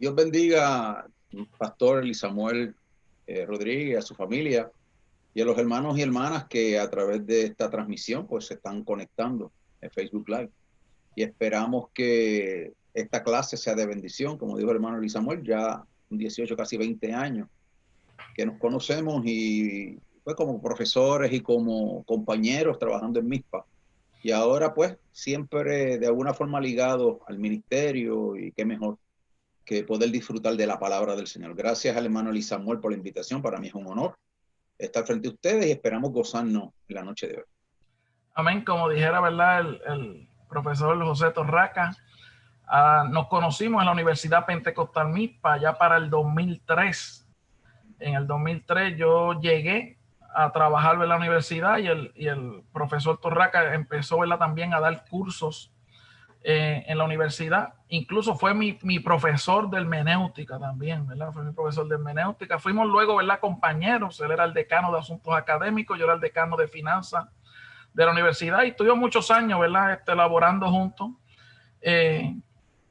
Dios bendiga al pastor Elisamuel Rodríguez, a su familia y a los hermanos y hermanas que a través de esta transmisión pues se están conectando en Facebook Live. Y esperamos que esta clase sea de bendición, como dijo el hermano Elisamuel, ya 18, casi 20 años que nos conocemos y pues como profesores y como compañeros trabajando en MISPA. Y ahora pues siempre de alguna forma ligado al ministerio y qué mejor que poder disfrutar de la palabra del Señor. Gracias al hermano Elisamuel por la invitación. Para mí es un honor estar frente a ustedes y esperamos gozarnos en la noche de hoy. Amén, como dijera, ¿verdad? El profesor José Torraca, nos conocimos en la Universidad Pentecostal MISPA ya para el 2003. En el 2003 yo llegué a trabajar en la universidad y el profesor Torraca empezó, ¿verdad?, también a dar cursos en la universidad. Incluso fue mi profesor de hermenéutica también, ¿verdad? Fue mi profesor de hermenéutica. Fuimos luego, ¿verdad?, compañeros. Él era el decano de asuntos académicos, yo era el decano de finanzas de la universidad y estuvimos muchos años, ¿verdad?, laborando juntos.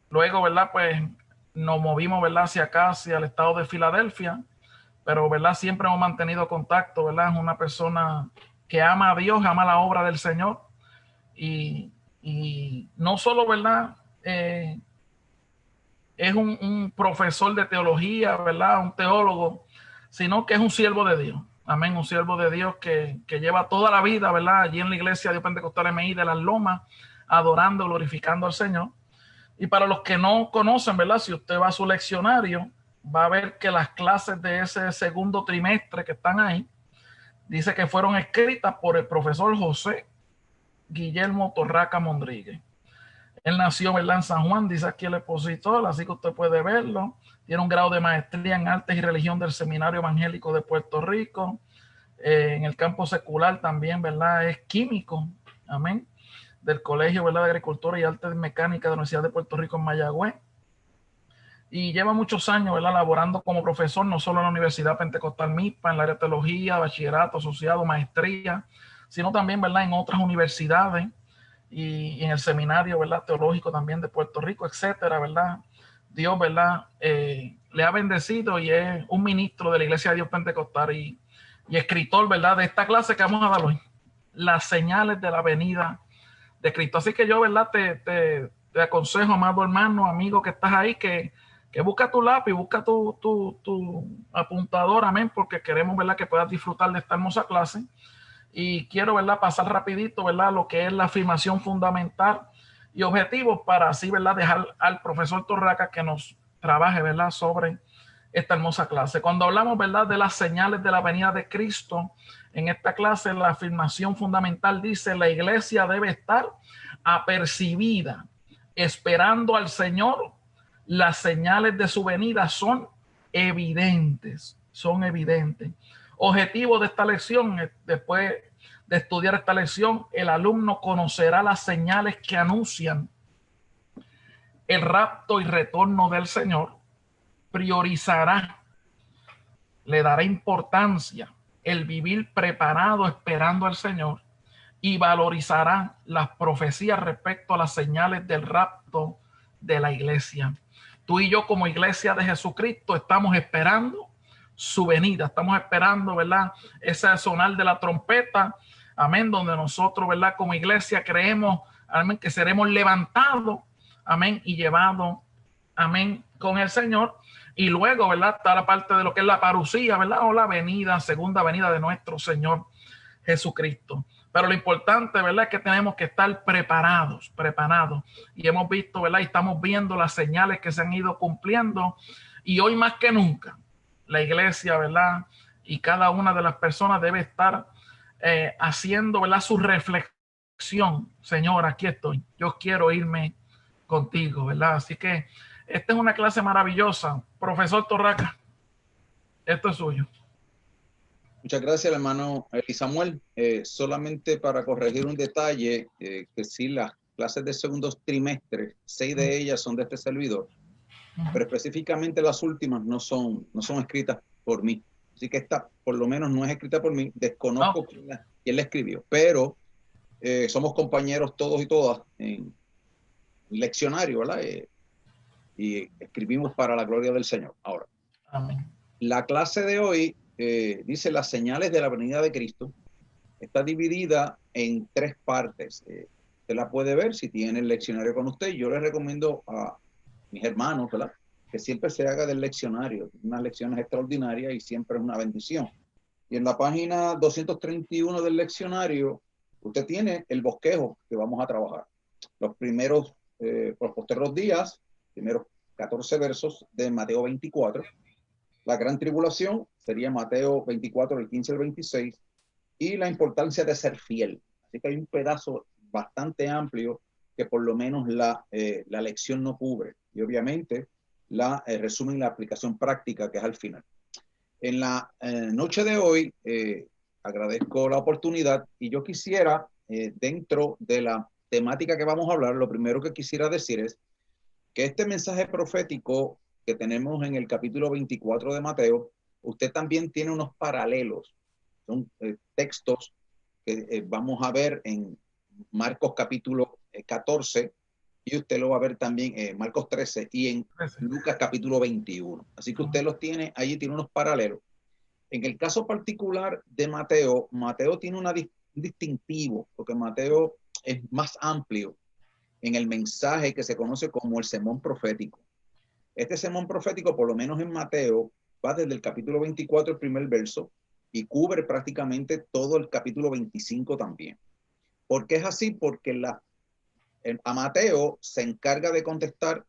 Luego, ¿verdad?, pues nos movimos, ¿verdad?, hacia acá, hacia el estado de Filadelfia, pero, ¿verdad?, siempre hemos mantenido contacto, ¿verdad? Es una persona que ama a Dios, ama la obra del Señor y no solo, ¿verdad?, es un profesor de teología, ¿verdad?, un teólogo, sino que es un siervo de Dios. Amén, un siervo de Dios que lleva toda la vida, ¿verdad?, allí en la iglesia de Pentecostal MI de Las Lomas, adorando, glorificando al Señor. Y para los que no conocen, ¿verdad?, si usted va a su leccionario, va a ver que las clases de ese segundo trimestre que están ahí, dice que fueron escritas por el profesor José Guillermo Torraca Mondríguez. Él nació, ¿verdad?, en San Juan, dice aquí el expositor, así que usted puede verlo. Tiene un grado de maestría en Artes y Religión del Seminario Evangélico de Puerto Rico. En el campo secular también, ¿verdad?, es químico, amén, del Colegio, ¿verdad?, de Agricultura y Artes Mecánicas de la Universidad de Puerto Rico en Mayagüez. Y lleva muchos años, ¿verdad?, laborando como profesor, no solo en la Universidad Pentecostal MISPA, en la área de teología, bachillerato, asociado, maestría, sino también, ¿verdad?, en otras universidades y en el seminario, ¿verdad?, teológico también de Puerto Rico, etcétera, ¿verdad? Dios, ¿verdad?, le ha bendecido y es un ministro de la Iglesia de Dios Pentecostal y escritor, ¿verdad?, de esta clase que vamos a dar hoy, las señales de la venida de Cristo. Así que yo, ¿verdad?, te aconsejo, amado hermano, amigo que estás ahí, que busca tu lápiz, busca tu apuntador, amén, porque queremos, ¿verdad?, que puedas disfrutar de esta hermosa clase. Y quiero, ¿verdad?, pasar rapidito, ¿verdad?, lo que es la afirmación fundamental y objetivos para así, ¿verdad?, dejar al profesor Torraca que nos trabaje, ¿verdad?, sobre esta hermosa clase. Cuando hablamos, ¿verdad?, de las señales de la venida de Cristo, en esta clase la afirmación fundamental dice: la iglesia debe estar apercibida, esperando al Señor. Las señales de su venida son evidentes, son evidentes. Objetivo de esta lección, después de estudiar esta lección, el alumno conocerá las señales que anuncian el rapto y retorno del Señor, priorizará, le dará importancia el vivir preparado esperando al Señor y valorizará las profecías respecto a las señales del rapto de la iglesia. Tú y yo como iglesia de Jesucristo estamos esperando su venida, estamos esperando, ¿verdad?, ese sonar de la trompeta, amén, donde nosotros, ¿verdad?, como iglesia creemos, amén, que seremos levantados, amén, y llevados, amén, con el Señor. Y luego, ¿verdad?, está la parte de lo que es la parucía, ¿verdad?, o la venida, segunda venida de nuestro Señor Jesucristo. Pero lo importante, ¿verdad?, es que tenemos que estar preparados. Y hemos visto, ¿verdad?, y estamos viendo las señales que se han ido cumpliendo. Y hoy más que nunca, la iglesia, ¿verdad?, y cada una de las personas debe estar haciendo, ¿verdad?, su reflexión. Señor, aquí estoy. Yo quiero irme contigo, ¿verdad? Así que esta es una clase maravillosa. Profesor Torraca, esto es suyo. Muchas gracias, hermano Elisamuel. Solamente para corregir un detalle, que sí, las clases de segundo trimestre, 6 de ellas son de este servidor, pero específicamente las últimas no son escritas por mí. Así que esta, por lo menos, no es escrita por mí. Desconozco quién la escribió, pero somos compañeros todos y todas en leccionario, ¿verdad? y escribimos para la gloria del Señor. Ahora, Amén. la clase de hoy dice las señales de la venida de Cristo. Está dividida en 3 partes. Usted la puede ver si tiene el leccionario con usted. Yo le recomiendo a mis hermanos, ¿verdad?, que siempre se haga del leccionario. Unas lecciones extraordinarias y siempre es una bendición. Y en la página 231 del leccionario, usted tiene el bosquejo que vamos a trabajar. Los primeros, los posteriores días, primeros 14 versos de Mateo 24. La gran tribulación sería Mateo 24, del 15 al 26. Y la importancia de ser fiel. Así que hay un pedazo bastante amplio que por lo menos la lección no cubre. Y obviamente la resumen la aplicación práctica que es al final. En la noche de hoy agradezco la oportunidad y yo quisiera, dentro de la temática que vamos a hablar, lo primero que quisiera decir es que este mensaje profético que tenemos en el capítulo 24 de Mateo, usted también tiene unos paralelos. Son textos que vamos a ver en Marcos capítulo 14 y usted lo va a ver también en Marcos 13 y en Lucas capítulo 21. Así que usted los tiene, allí tiene unos paralelos. En el caso particular de Mateo, Mateo tiene un distintivo, porque Mateo es más amplio en el mensaje que se conoce como el sermón profético. Este sermón profético, por lo menos en Mateo, va desde el capítulo 24, el primer verso, y cubre prácticamente todo el capítulo 25 también. ¿Por qué es así? Porque a Mateo se encarga de contestar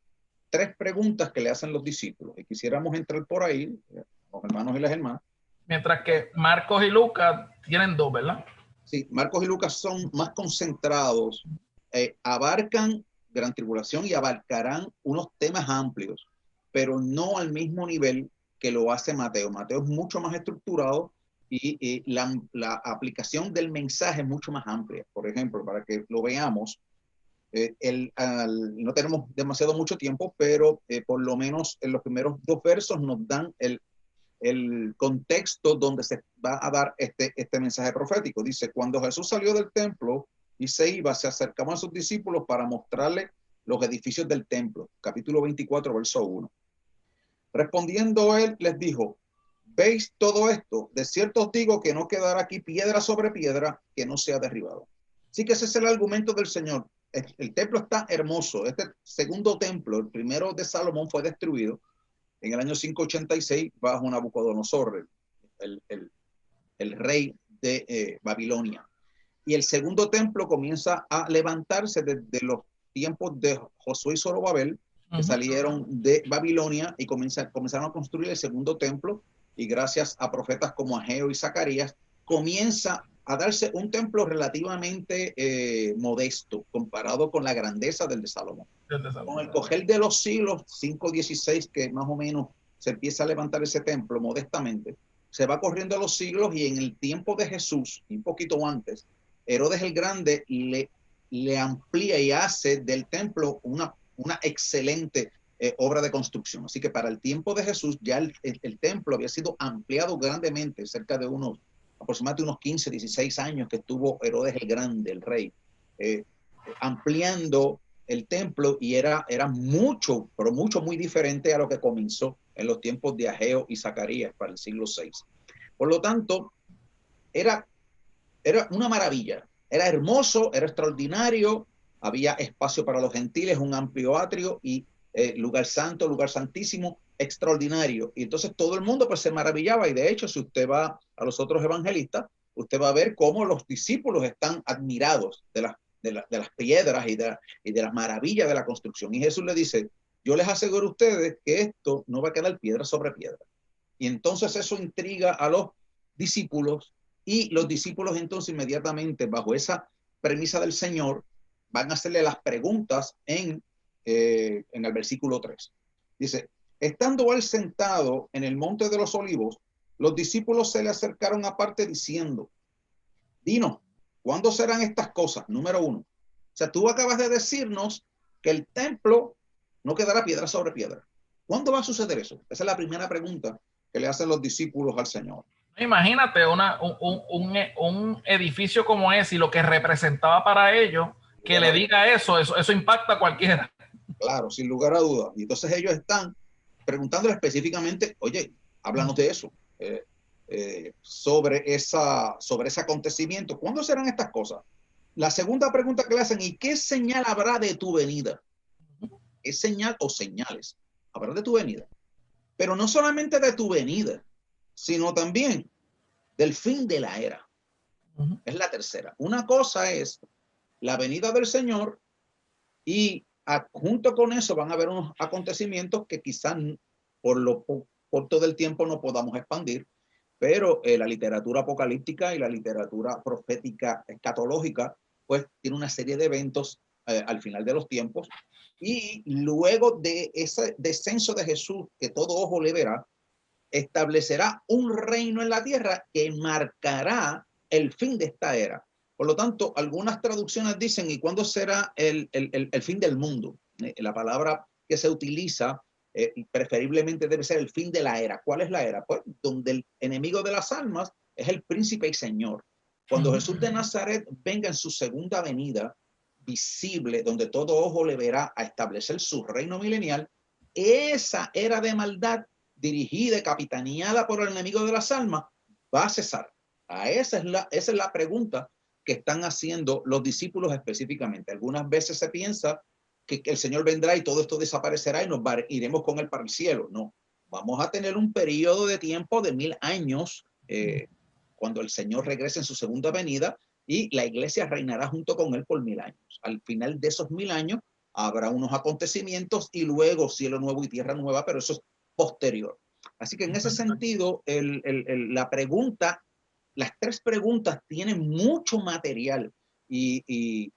3 preguntas que le hacen los discípulos. Y quisiéramos entrar por ahí, los hermanos y las hermanas. Mientras que Marcos y Lucas tienen 2, ¿verdad? Sí, Marcos y Lucas son más concentrados, abarcan gran tribulación y abarcarán unos temas amplios, pero no al mismo nivel que lo hace Mateo. Mateo es mucho más estructurado y la aplicación del mensaje es mucho más amplia. Por ejemplo, para que lo veamos, no tenemos demasiado mucho tiempo, pero por lo menos en los primeros 2 versos nos dan el contexto donde se va a dar este mensaje profético. Dice, cuando Jesús salió del templo y se iba, se acercaban a sus discípulos para mostrarle los edificios del templo. Capítulo 24, verso 1. Respondiendo él, les dijo, ¿veis todo esto? De cierto os digo que no quedará aquí piedra sobre piedra que no sea derribado. Así que ese es el argumento del Señor. El templo está hermoso. Este segundo templo, el primero de Salomón, fue destruido en el año 586 bajo Nabucodonosor, el rey de Babilonia. Y el segundo templo comienza a levantarse desde los tiempos de Josué y Zorobabel, que salieron de Babilonia y comenzaron a construir el segundo templo, y gracias a profetas como Ageo y Zacarías, comienza a darse un templo relativamente modesto comparado con la grandeza del de Salomón. Con el coger de los siglos, 516, que más o menos se empieza a levantar ese templo modestamente, se va corriendo los siglos y en el tiempo de Jesús, un poquito antes, Herodes el Grande le amplía y hace del templo una excelente obra de construcción. Así que para el tiempo de Jesús ya el templo había sido ampliado grandemente, cerca de aproximadamente unos 15, 16 años que estuvo Herodes el Grande, el rey, ampliando el templo, y era mucho, pero mucho, muy diferente a lo que comenzó en los tiempos de Ageo y Zacarías para el siglo VI. Por lo tanto, era una maravilla, era hermoso, era extraordinario, había espacio para los gentiles, un amplio atrio y lugar santo, lugar santísimo, extraordinario. Y entonces todo el mundo pues se maravillaba, y de hecho si usted va a los otros evangelistas, usted va a ver cómo los discípulos están admirados de las piedras y de las maravillas de la construcción. Y Jesús le dice, yo les aseguro a ustedes que esto no va a quedar piedra sobre piedra. Y entonces eso intriga a los discípulos, y los discípulos entonces inmediatamente bajo esa premisa del Señor van a hacerle las preguntas en el versículo 3. Dice, estando él sentado en el monte de los olivos, los discípulos se le acercaron aparte diciendo, dinos, ¿cuándo serán estas cosas? Número 1. O sea, tú acabas de decirnos que el templo no quedará piedra sobre piedra. ¿Cuándo va a suceder eso? Esa es la primera pregunta que le hacen los discípulos al Señor. Imagínate un edificio como ese y lo que representaba para ellos, que le diga eso impacta a cualquiera. Claro, sin lugar a dudas. Y entonces ellos están preguntándole específicamente, oye, háblanos de eso, sobre ese acontecimiento. ¿Cuándo serán estas cosas? La segunda pregunta que le hacen, ¿y qué señal habrá de tu venida? ¿Qué señal o señales habrá de tu venida? Pero no solamente de tu venida, sino también del fin de la era. Es la tercera. Una cosa es la venida del Señor y junto con eso van a haber unos acontecimientos que quizás por lo corto del tiempo no podamos expandir, pero la literatura apocalíptica y la literatura profética escatológica pues tiene una serie de eventos al final de los tiempos, y luego de ese descenso de Jesús que todo ojo le verá, establecerá un reino en la tierra que marcará el fin de esta era. Por lo tanto, algunas traducciones dicen, ¿y cuándo será el fin del mundo? La palabra que se utiliza preferiblemente debe ser el fin de la era. ¿Cuál es la era? Pues donde el enemigo de las almas es el príncipe y señor. Cuando Jesús de Nazaret venga en su segunda venida visible, donde todo ojo le verá a establecer su reino milenial, esa era de maldad dirigida y capitaneada por el enemigo de las almas va a cesar. Esa es la pregunta que están haciendo los discípulos específicamente. Algunas veces se piensa que el Señor vendrá y todo esto desaparecerá y iremos con él para el cielo. No, vamos a tener un periodo de tiempo de 1000 años cuando el Señor regrese en su segunda venida, y la iglesia reinará junto con él por 1000 años. Al final de esos 1000 años habrá unos acontecimientos y luego cielo nuevo y tierra nueva, pero eso es posterior. Así que en ese sentido, la pregunta, las tres preguntas tienen mucho material y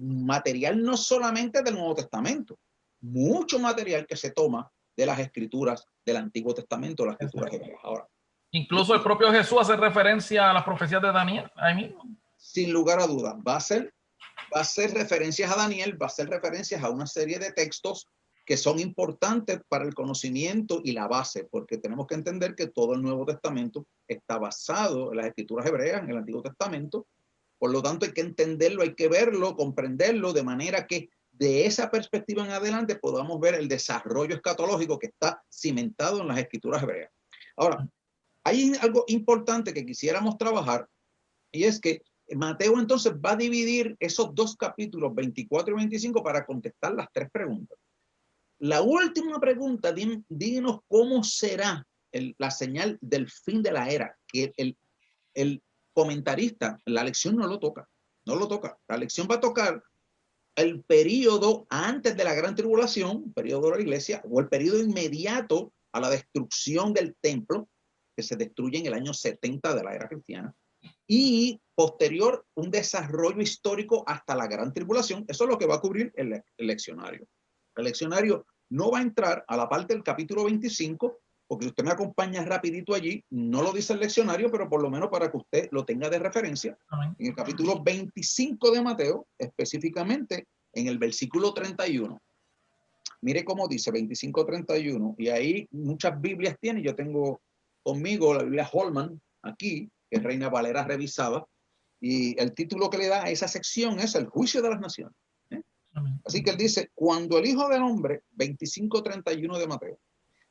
material no solamente del Nuevo Testamento, mucho material que se toma de las escrituras del Antiguo Testamento, las escrituras hebreas. Ahora, incluso el propio Jesús hace referencia a las profecías de Daniel, ahí mismo. Sin lugar a dudas, va a ser referencias a Daniel, va a ser referencias a una serie de textos que son importantes para el conocimiento y la base, porque tenemos que entender que todo el Nuevo Testamento está basado en las escrituras hebreas, en el Antiguo Testamento. Por lo tanto, hay que entenderlo, hay que verlo, comprenderlo, de manera que de esa perspectiva en adelante podamos ver el desarrollo escatológico que está cimentado en las escrituras hebreas. Ahora, hay algo importante que quisiéramos trabajar, y es que Mateo entonces va a dividir esos dos capítulos 24 y 25 para contestar las tres preguntas. La última pregunta, díganos cómo será la señal del fin de la era, que el comentarista, la lección no lo toca. La lección va a tocar el periodo antes de la gran tribulación, periodo de la iglesia, o el periodo inmediato a la destrucción del templo, que se destruye en el año 70 de la era cristiana, y posterior un desarrollo histórico hasta la gran tribulación. Eso es lo que va a cubrir el leccionario. El leccionario no va a entrar a la parte del capítulo 25, porque si usted me acompaña rapidito allí, no lo dice el leccionario, pero por lo menos para que usted lo tenga de referencia. Amén. En el capítulo 25 de Mateo, específicamente en el versículo 31. Mire cómo dice 25-31, y ahí muchas Biblias tiene. Yo tengo conmigo la Biblia Holman aquí, que es Reina Valera revisada, y el título que le da a esa sección es el juicio de las naciones. Así que él dice, cuando el Hijo del Hombre, 25-31 de Mateo,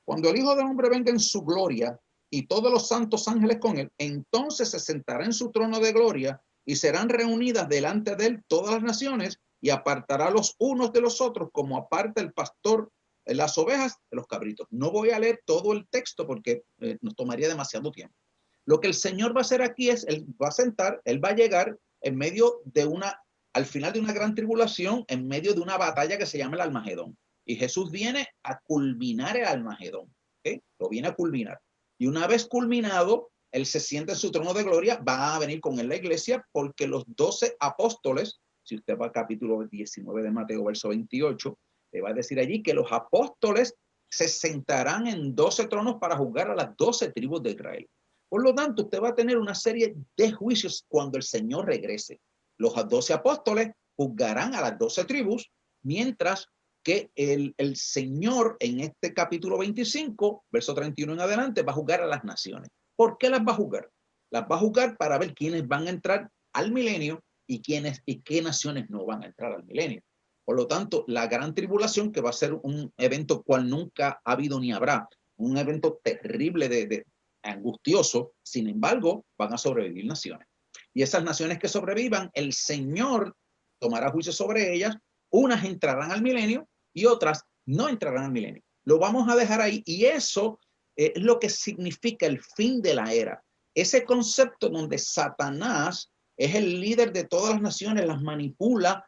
cuando el Hijo del Hombre venga en su gloria y todos los santos ángeles con él, entonces se sentará en su trono de gloria y serán reunidas delante de él todas las naciones, y apartará los unos de los otros como aparta el pastor las ovejas de los cabritos. No voy a leer todo el texto porque nos tomaría demasiado tiempo. Lo que el Señor va a hacer aquí es, él va a sentar, él va a llegar en medio de al final de una gran tribulación, en medio de una batalla que se llama el Almagedón. Y Jesús viene a culminar el Almagedón, ¿okay? Lo viene a culminar. Y una vez culminado, él se sienta en su trono de gloria, va a venir con él la iglesia, porque los 12 apóstoles, si usted va al capítulo 19 de Mateo, verso 28, le va a decir allí que los apóstoles se sentarán en 12 tronos para juzgar a las 12 tribus de Israel. Por lo tanto, usted va a tener una serie de juicios cuando el Señor regrese. Los 12 apóstoles juzgarán a las 12 tribus, mientras que el Señor en este capítulo 25, verso 31 en adelante, va a juzgar a las naciones. ¿Por qué las va a juzgar? Las va a juzgar para ver quiénes van a entrar al milenio y qué naciones no van a entrar al milenio. Por lo tanto, la gran tribulación, que va a ser un evento cual nunca ha habido ni habrá, un evento terrible de angustioso, sin embargo, van a sobrevivir naciones. Y esas naciones que sobrevivan, el Señor tomará juicio sobre ellas. Unas entrarán al milenio y otras no entrarán al milenio. Lo vamos a dejar ahí, y eso es lo que significa el fin de la era. Ese concepto donde Satanás es el líder de todas las naciones, las manipula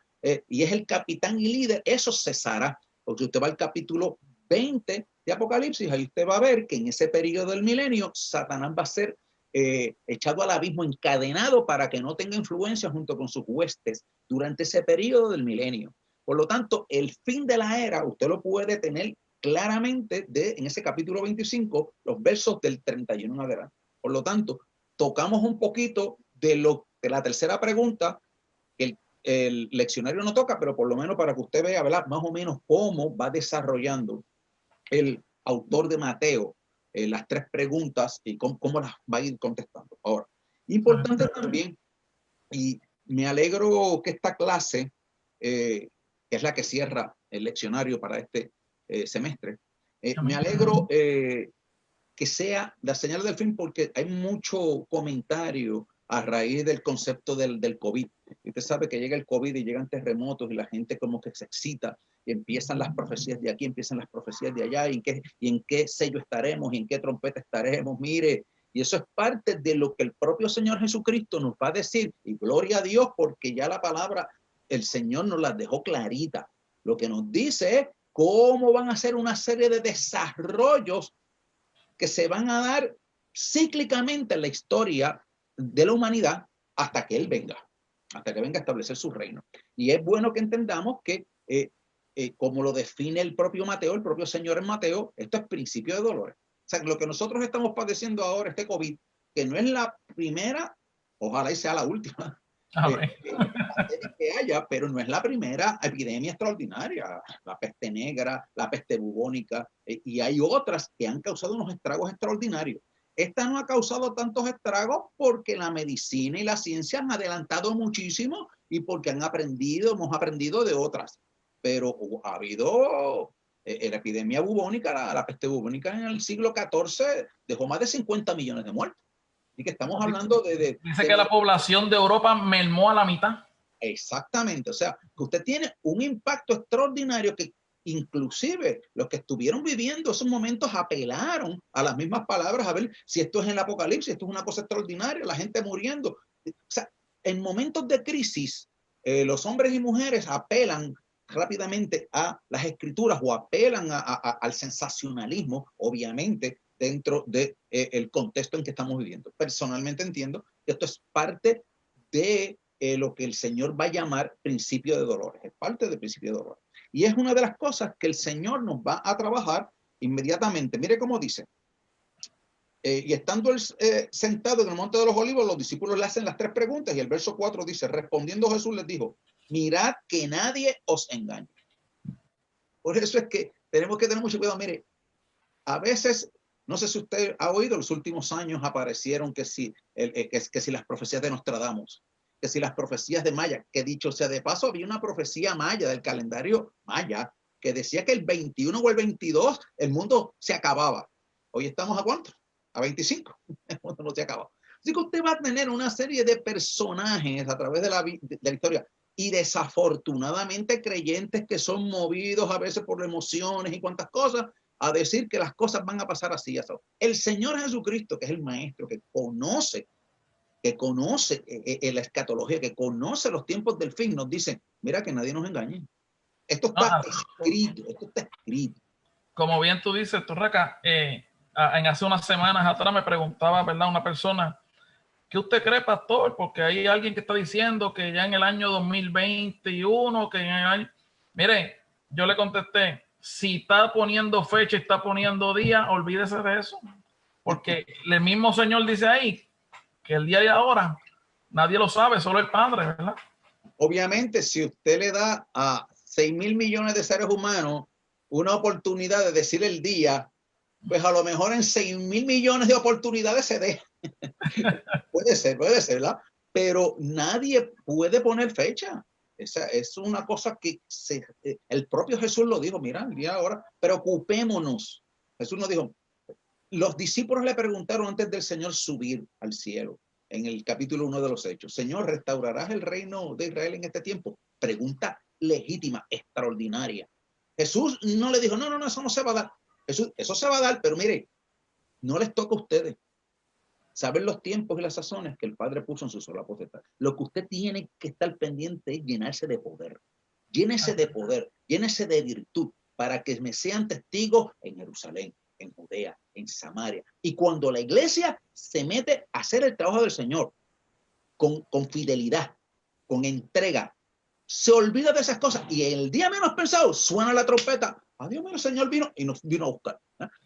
y es el capitán y líder, eso cesará. Porque usted va al capítulo 20 de Apocalipsis, ahí usted va a ver que en ese periodo del milenio Satanás va a ser echado al abismo, encadenado, para que no tenga influencia junto con sus huestes durante ese periodo del milenio. Por lo tanto, el fin de la era usted lo puede tener claramente en ese capítulo 25, los versos del 31 en adelante. Por lo tanto, tocamos un poquito de la tercera pregunta, que el leccionario no toca, pero por lo menos para que usted vea, ¿verdad?, más o menos cómo va desarrollando el autor de Mateo las tres preguntas y cómo las va a ir contestando. Ahora, importante también, y me alegro que esta clase, que es la que cierra el leccionario para este semestre, me alegro que sea la señal del fin, porque hay mucho comentario a raíz del concepto del COVID. Y usted sabe que llega el COVID y llegan terremotos y la gente como que se excita y empiezan las profecías de aquí, empiezan las profecías de allá, y en qué sello estaremos, y en qué trompeta estaremos. Mire, y eso es parte de lo que el propio Señor Jesucristo nos va a decir, y gloria a Dios, porque ya la palabra, el Señor nos la dejó clarita. Lo que nos dice es cómo van a ser una serie de desarrollos que se van a dar cíclicamente en la historia de la humanidad hasta que Él venga, hasta que venga a establecer su reino. Y es bueno que entendamos que, como lo define el propio Mateo, el propio Señor en Mateo, esto es principio de dolores. O sea, lo que nosotros estamos padeciendo ahora, este COVID, que no es la primera, ojalá y sea la última, que haya, pero no es la primera epidemia extraordinaria, la peste negra, la peste bubónica, y hay otras que han causado unos estragos extraordinarios. Esta no ha causado tantos estragos porque la medicina y la ciencia han adelantado muchísimo y porque hemos aprendido de otras. Pero ha habido la epidemia bubónica, la peste bubónica en el siglo XIV dejó más de 50 millones de muertos. Y que estamos hablando dice que la población de Europa mermó a la mitad. Exactamente, o sea, que usted tiene un impacto extraordinario, que inclusive los que estuvieron viviendo esos momentos apelaron a las mismas palabras, a ver si esto es en el Apocalipsis, esto es una cosa extraordinaria, la gente muriendo. O sea, en momentos de crisis, los hombres y mujeres apelan rápidamente a las escrituras o apelan al sensacionalismo, obviamente, dentro de el contexto en que estamos viviendo. Personalmente entiendo que esto es parte de lo que el Señor va a llamar principio de dolores, es parte del principio de dolores. Y es una de las cosas que el Señor nos va a trabajar inmediatamente. Mire cómo dice. Y estando él sentado en el monte de los olivos, los discípulos le hacen las tres preguntas, y el verso 4 dice, respondiendo Jesús les dijo, mirad que nadie os engañe. Por eso es que tenemos que tener mucho cuidado. Mire, a veces, no sé si usted ha oído, en los últimos años aparecieron que si las profecías de Nostradamus, que si las profecías de Maya, que dicho sea de paso, había una profecía maya del calendario maya que decía que el 21 o el 22 el mundo se acababa. Hoy estamos ¿a cuánto? A 25. El mundo no se acaba. Así que usted va a tener una serie de personajes a través de la historia, y desafortunadamente creyentes que son movidos a veces por emociones y cuantas cosas, a decir que las cosas van a pasar así. El Señor Jesucristo, que es el maestro, que conoce la escatología, que conoce los tiempos del fin, nos dice, mira que nadie nos engañe. Esto está escrito. Como bien tú dices, Turraca, hace unas semanas atrás me preguntaba, ¿verdad?, una persona, ¿qué usted cree, pastor? Porque hay alguien que está diciendo que ya en el año 2021, que en el año... Mire, yo le contesté, si está poniendo fecha, está poniendo día, olvídese de eso. Porque el mismo Señor dice ahí que el día y ahora nadie lo sabe, solo el Padre, ¿verdad? Obviamente, si usted le da a 6.000 millones de seres humanos una oportunidad de decir el día, pues a lo mejor en 6.000 millones de oportunidades se dé. puede ser, ¿verdad? Pero nadie puede poner fecha. Esa es una cosa que el propio Jesús lo dijo, mira, el día ahora, preocupémonos. Jesús nos dijo, los discípulos le preguntaron antes del Señor subir al cielo, en el capítulo 1 de los Hechos, Señor, ¿restaurarás el reino de Israel en este tiempo? Pregunta legítima, extraordinaria. Jesús no le dijo, no, eso no se va a dar. Jesús, eso se va a dar, pero mire, no les toca a ustedes. Saben los tiempos y las sazones que el Padre puso en su sola potestad. Lo que usted tiene que estar pendiente es llenarse de poder. Llénese de poder, llénese de virtud, para que me sean testigos en Jerusalén, en Judea, en Samaria. Y cuando la iglesia se mete a hacer el trabajo del Señor con fidelidad, con entrega, se olvida de esas cosas y el día menos pensado suena la trompeta. Adiós, mío, el Señor vino y nos vino a buscar.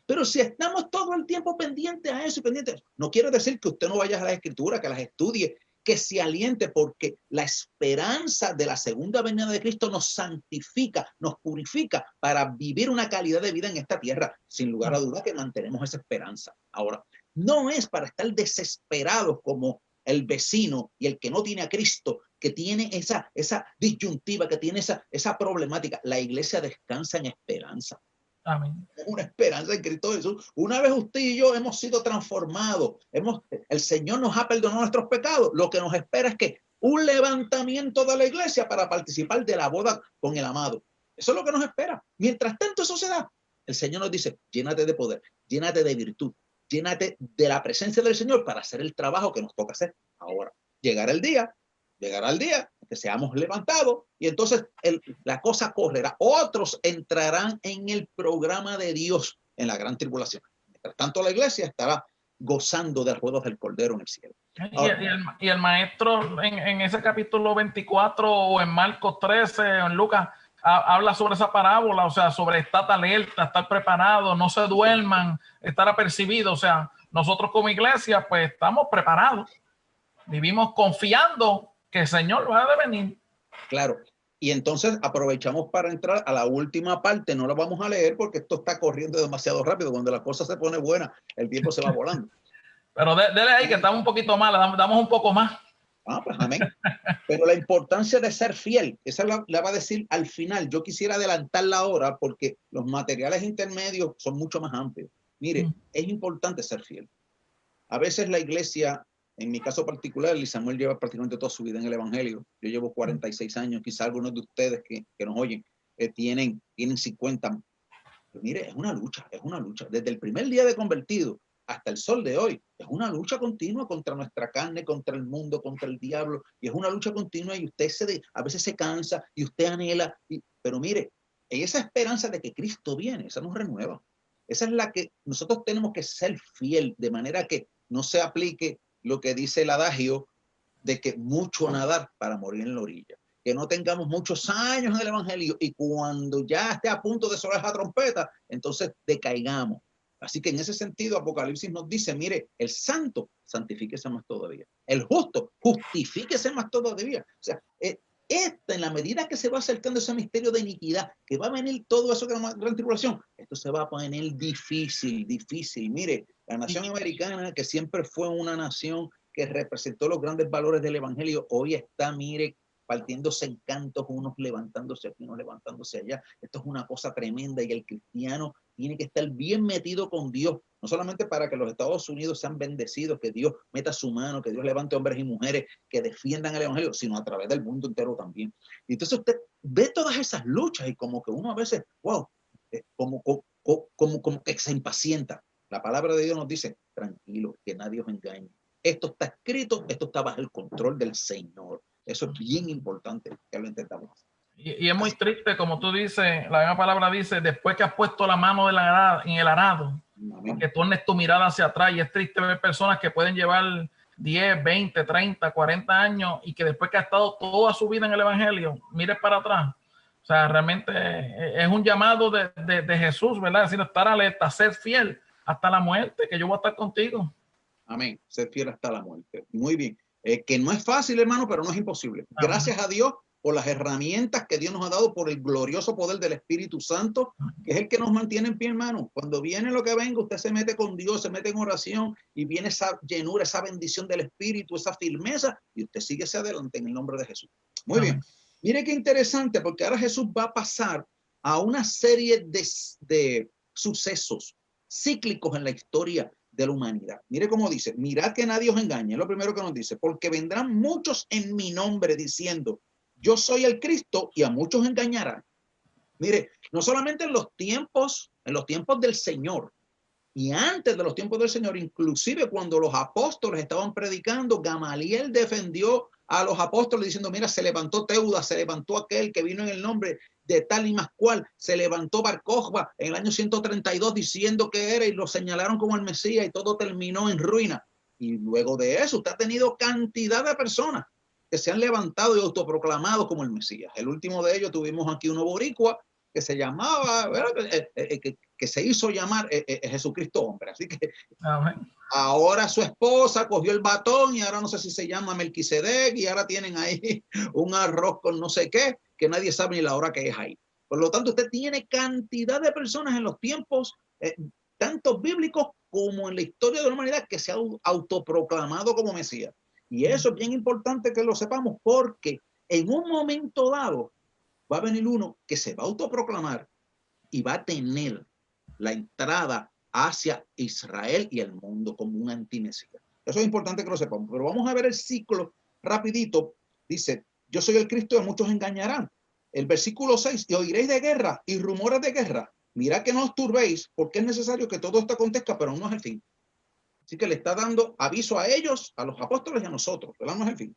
Pero si estamos todo el tiempo pendientes a eso y pendientes, no quiere decir que usted no vaya a las escrituras, que las estudie, que se aliente, porque la esperanza de la segunda venida de Cristo nos santifica, nos purifica para vivir una calidad de vida en esta tierra. Sin lugar a duda que mantenemos esa esperanza. Ahora, no es para estar desesperados como el vecino y el que no tiene a Cristo, que tiene esa disyuntiva, que tiene esa problemática. La iglesia descansa en esperanza. Amén. Una esperanza en Cristo Jesús. Una vez usted y yo hemos sido transformados, el Señor nos ha perdonado nuestros pecados. Lo que nos espera es que un levantamiento de la iglesia para participar de la boda con el amado. Eso es lo que nos espera. Mientras tanto eso se da, el Señor nos dice, llénate de poder, llénate de virtud, llénate de la presencia del Señor para hacer el trabajo que nos toca hacer ahora. Llegará el día que seamos levantados y entonces la cosa correrá. Otros entrarán en el programa de Dios en la gran tribulación. Mientras tanto, la iglesia estará gozando de ruedos del Cordero en el cielo. Ahora, y el maestro en ese capítulo 24 o en Marcos 13 o en Lucas habla sobre esa parábola, o sea, sobre estar alerta, estar preparado, no se duerman, estar apercibidos. O sea, nosotros como iglesia pues estamos preparados, vivimos confiando que el Señor va a venir. Claro. Y entonces aprovechamos para entrar a la última parte. No la vamos a leer porque esto está corriendo demasiado rápido. Cuando la cosa se pone buena, el tiempo se va volando. Pero dele ahí que estamos un poquito mal, damos un poco más. Pues amén. Pero la importancia de ser fiel, esa la va a decir al final. Yo quisiera adelantarla ahora porque los materiales intermedios son mucho más amplios. Mire, es importante ser fiel. A veces la iglesia, en mi caso particular, Samuel lleva prácticamente toda su vida en el Evangelio. Yo llevo 46 años, quizá algunos de ustedes que nos oyen tienen 50. Pero mire, es una lucha. Desde el primer día de convertido hasta el sol de hoy, es una lucha continua contra nuestra carne, contra el mundo, contra el diablo, y es una lucha continua y usted a veces se cansa y usted anhela, pero mire, esa esperanza de que Cristo viene, esa nos renueva. Esa es la que nosotros tenemos que ser fiel, de manera que no se aplique lo que dice el adagio de que mucho nadar para morir en la orilla. Que no tengamos muchos años en el Evangelio y cuando ya esté a punto de sonar la trompeta, entonces decaigamos. Así que en ese sentido, Apocalipsis nos dice, mire, el santo, santifíquese más todavía. El justo, justifíquese más todavía. O sea, en la medida que se va acercando ese misterio de iniquidad, que va a venir todo eso que es la gran tribulación, esto se va a poner difícil. Mire, la nación americana, que siempre fue una nación que representó los grandes valores del Evangelio, hoy está, mire, partiéndose en cantos, unos levantándose aquí, unos levantándose allá. Esto es una cosa tremenda y el cristiano tiene que estar bien metido con Dios, no solamente para que los Estados Unidos sean bendecidos, que Dios meta su mano, que Dios levante hombres y mujeres que defiendan el Evangelio, sino a través del mundo entero también. Y entonces usted ve todas esas luchas y como que uno a veces, wow, como que se impacienta. La palabra de Dios nos dice, tranquilo, que nadie os engañe. Esto está escrito, esto está bajo el control del Señor. Eso es bien importante que lo intentamos. Y es muy triste, como tú dices, la misma palabra dice, después que has puesto la mano en el arado, que tornes tu mirada hacia atrás. Y es triste ver personas que pueden llevar 10, 20, 30, 40 años y que después que ha estado toda su vida en el Evangelio, mires para atrás. O sea, realmente es un llamado de Jesús, ¿verdad? Es decir, estar alerta, ser fiel hasta la muerte, que yo voy a estar contigo. Amén, ser fiel hasta la muerte. Muy bien. Que no es fácil, hermano, pero no es imposible. Gracias a Dios por las herramientas que Dios nos ha dado, por el glorioso poder del Espíritu Santo, que es el que nos mantiene en pie, hermano. Cuando viene lo que venga, usted se mete con Dios, se mete en oración y viene esa llenura, esa bendición del Espíritu, esa firmeza, y usted sigue hacia adelante en el nombre de Jesús. Muy bien. Mire qué interesante, porque ahora Jesús va a pasar a una serie de sucesos cíclicos en la historia de la humanidad. Mire cómo dice, mirad que nadie os engañe, es lo primero que nos dice, porque vendrán muchos en mi nombre diciendo, yo soy el Cristo, y a muchos engañarán. Mire, no solamente en los tiempos del Señor, y antes de los tiempos del Señor, inclusive cuando los apóstoles estaban predicando, Gamaliel defendió a los apóstoles diciendo, mira, se levantó Teudas, se levantó aquel que vino en el nombre de tal y más cual, se levantó Bar Cochba en el año 132 diciendo que era, y lo señalaron como el Mesías, y todo terminó en ruina. Y luego de eso, usted ha tenido cantidad de personas que se han levantado y autoproclamado como el Mesías. El último de ellos tuvimos aquí uno boricua que se llamaba, que se hizo llamar Jesucristo hombre. Así que amén. Ahora su esposa cogió el batón y ahora no sé si se llama Melquisedec, y ahora tienen ahí un arroz con no sé qué, que nadie sabe ni la hora que es ahí. Por lo tanto, usted tiene cantidad de personas en los tiempos, tanto bíblicos como en la historia de la humanidad, que se ha autoproclamado como Mesías. Y eso es bien importante que lo sepamos, porque en un momento dado va a venir uno que se va a autoproclamar y va a tener la entrada hacia Israel y el mundo como un antimesías. Eso es importante que lo sepamos. Pero vamos a ver el ciclo rapidito. Dice, yo soy el Cristo y muchos engañarán. El versículo 6, y oiréis de guerra y rumores de guerra. Mirad que no os turbéis, porque es necesario que todo esto acontezca, pero no es el fin. Así que le está dando aviso a ellos, a los apóstoles y a nosotros, pero no es el fin.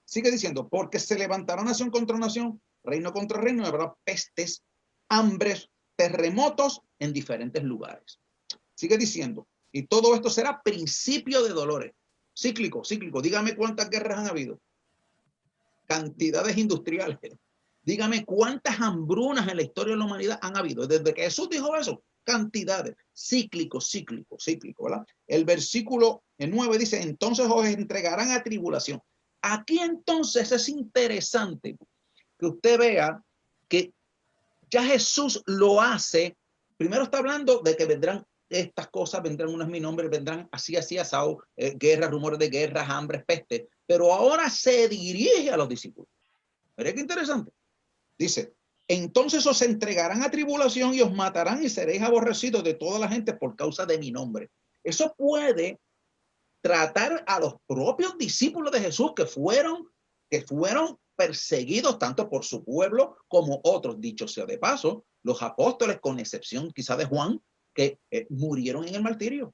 Sigue diciendo, porque se levantará nación contra nación, reino contra reino, y habrá pestes, hambres, terremotos en diferentes lugares. Sigue diciendo, y todo esto será principio de dolores. Cíclico, cíclico. Dígame cuántas guerras han habido. Cantidades industriales. Dígame cuántas hambrunas en la historia de la humanidad han habido. Desde que Jesús dijo eso, cantidades. Cíclico, cíclico, cíclico, ¿verdad? El versículo 9 dice, entonces os entregarán a tribulación. Aquí entonces es interesante que usted vea que ya Jesús lo hace. Primero está hablando de que vendrán estas cosas, vendrán unos mi nombre, vendrán así, asado, guerras, rumores de guerras, hambres, peste. Pero ahora se dirige a los discípulos. Mira qué interesante. Dice, entonces os entregarán a tribulación y os matarán y seréis aborrecidos de toda la gente por causa de mi nombre. Eso puede tratar a los propios discípulos de Jesús que fueron perseguidos tanto por su pueblo como otros. Dicho sea de paso, los apóstoles, con excepción quizá de Juan, que murieron en el martirio.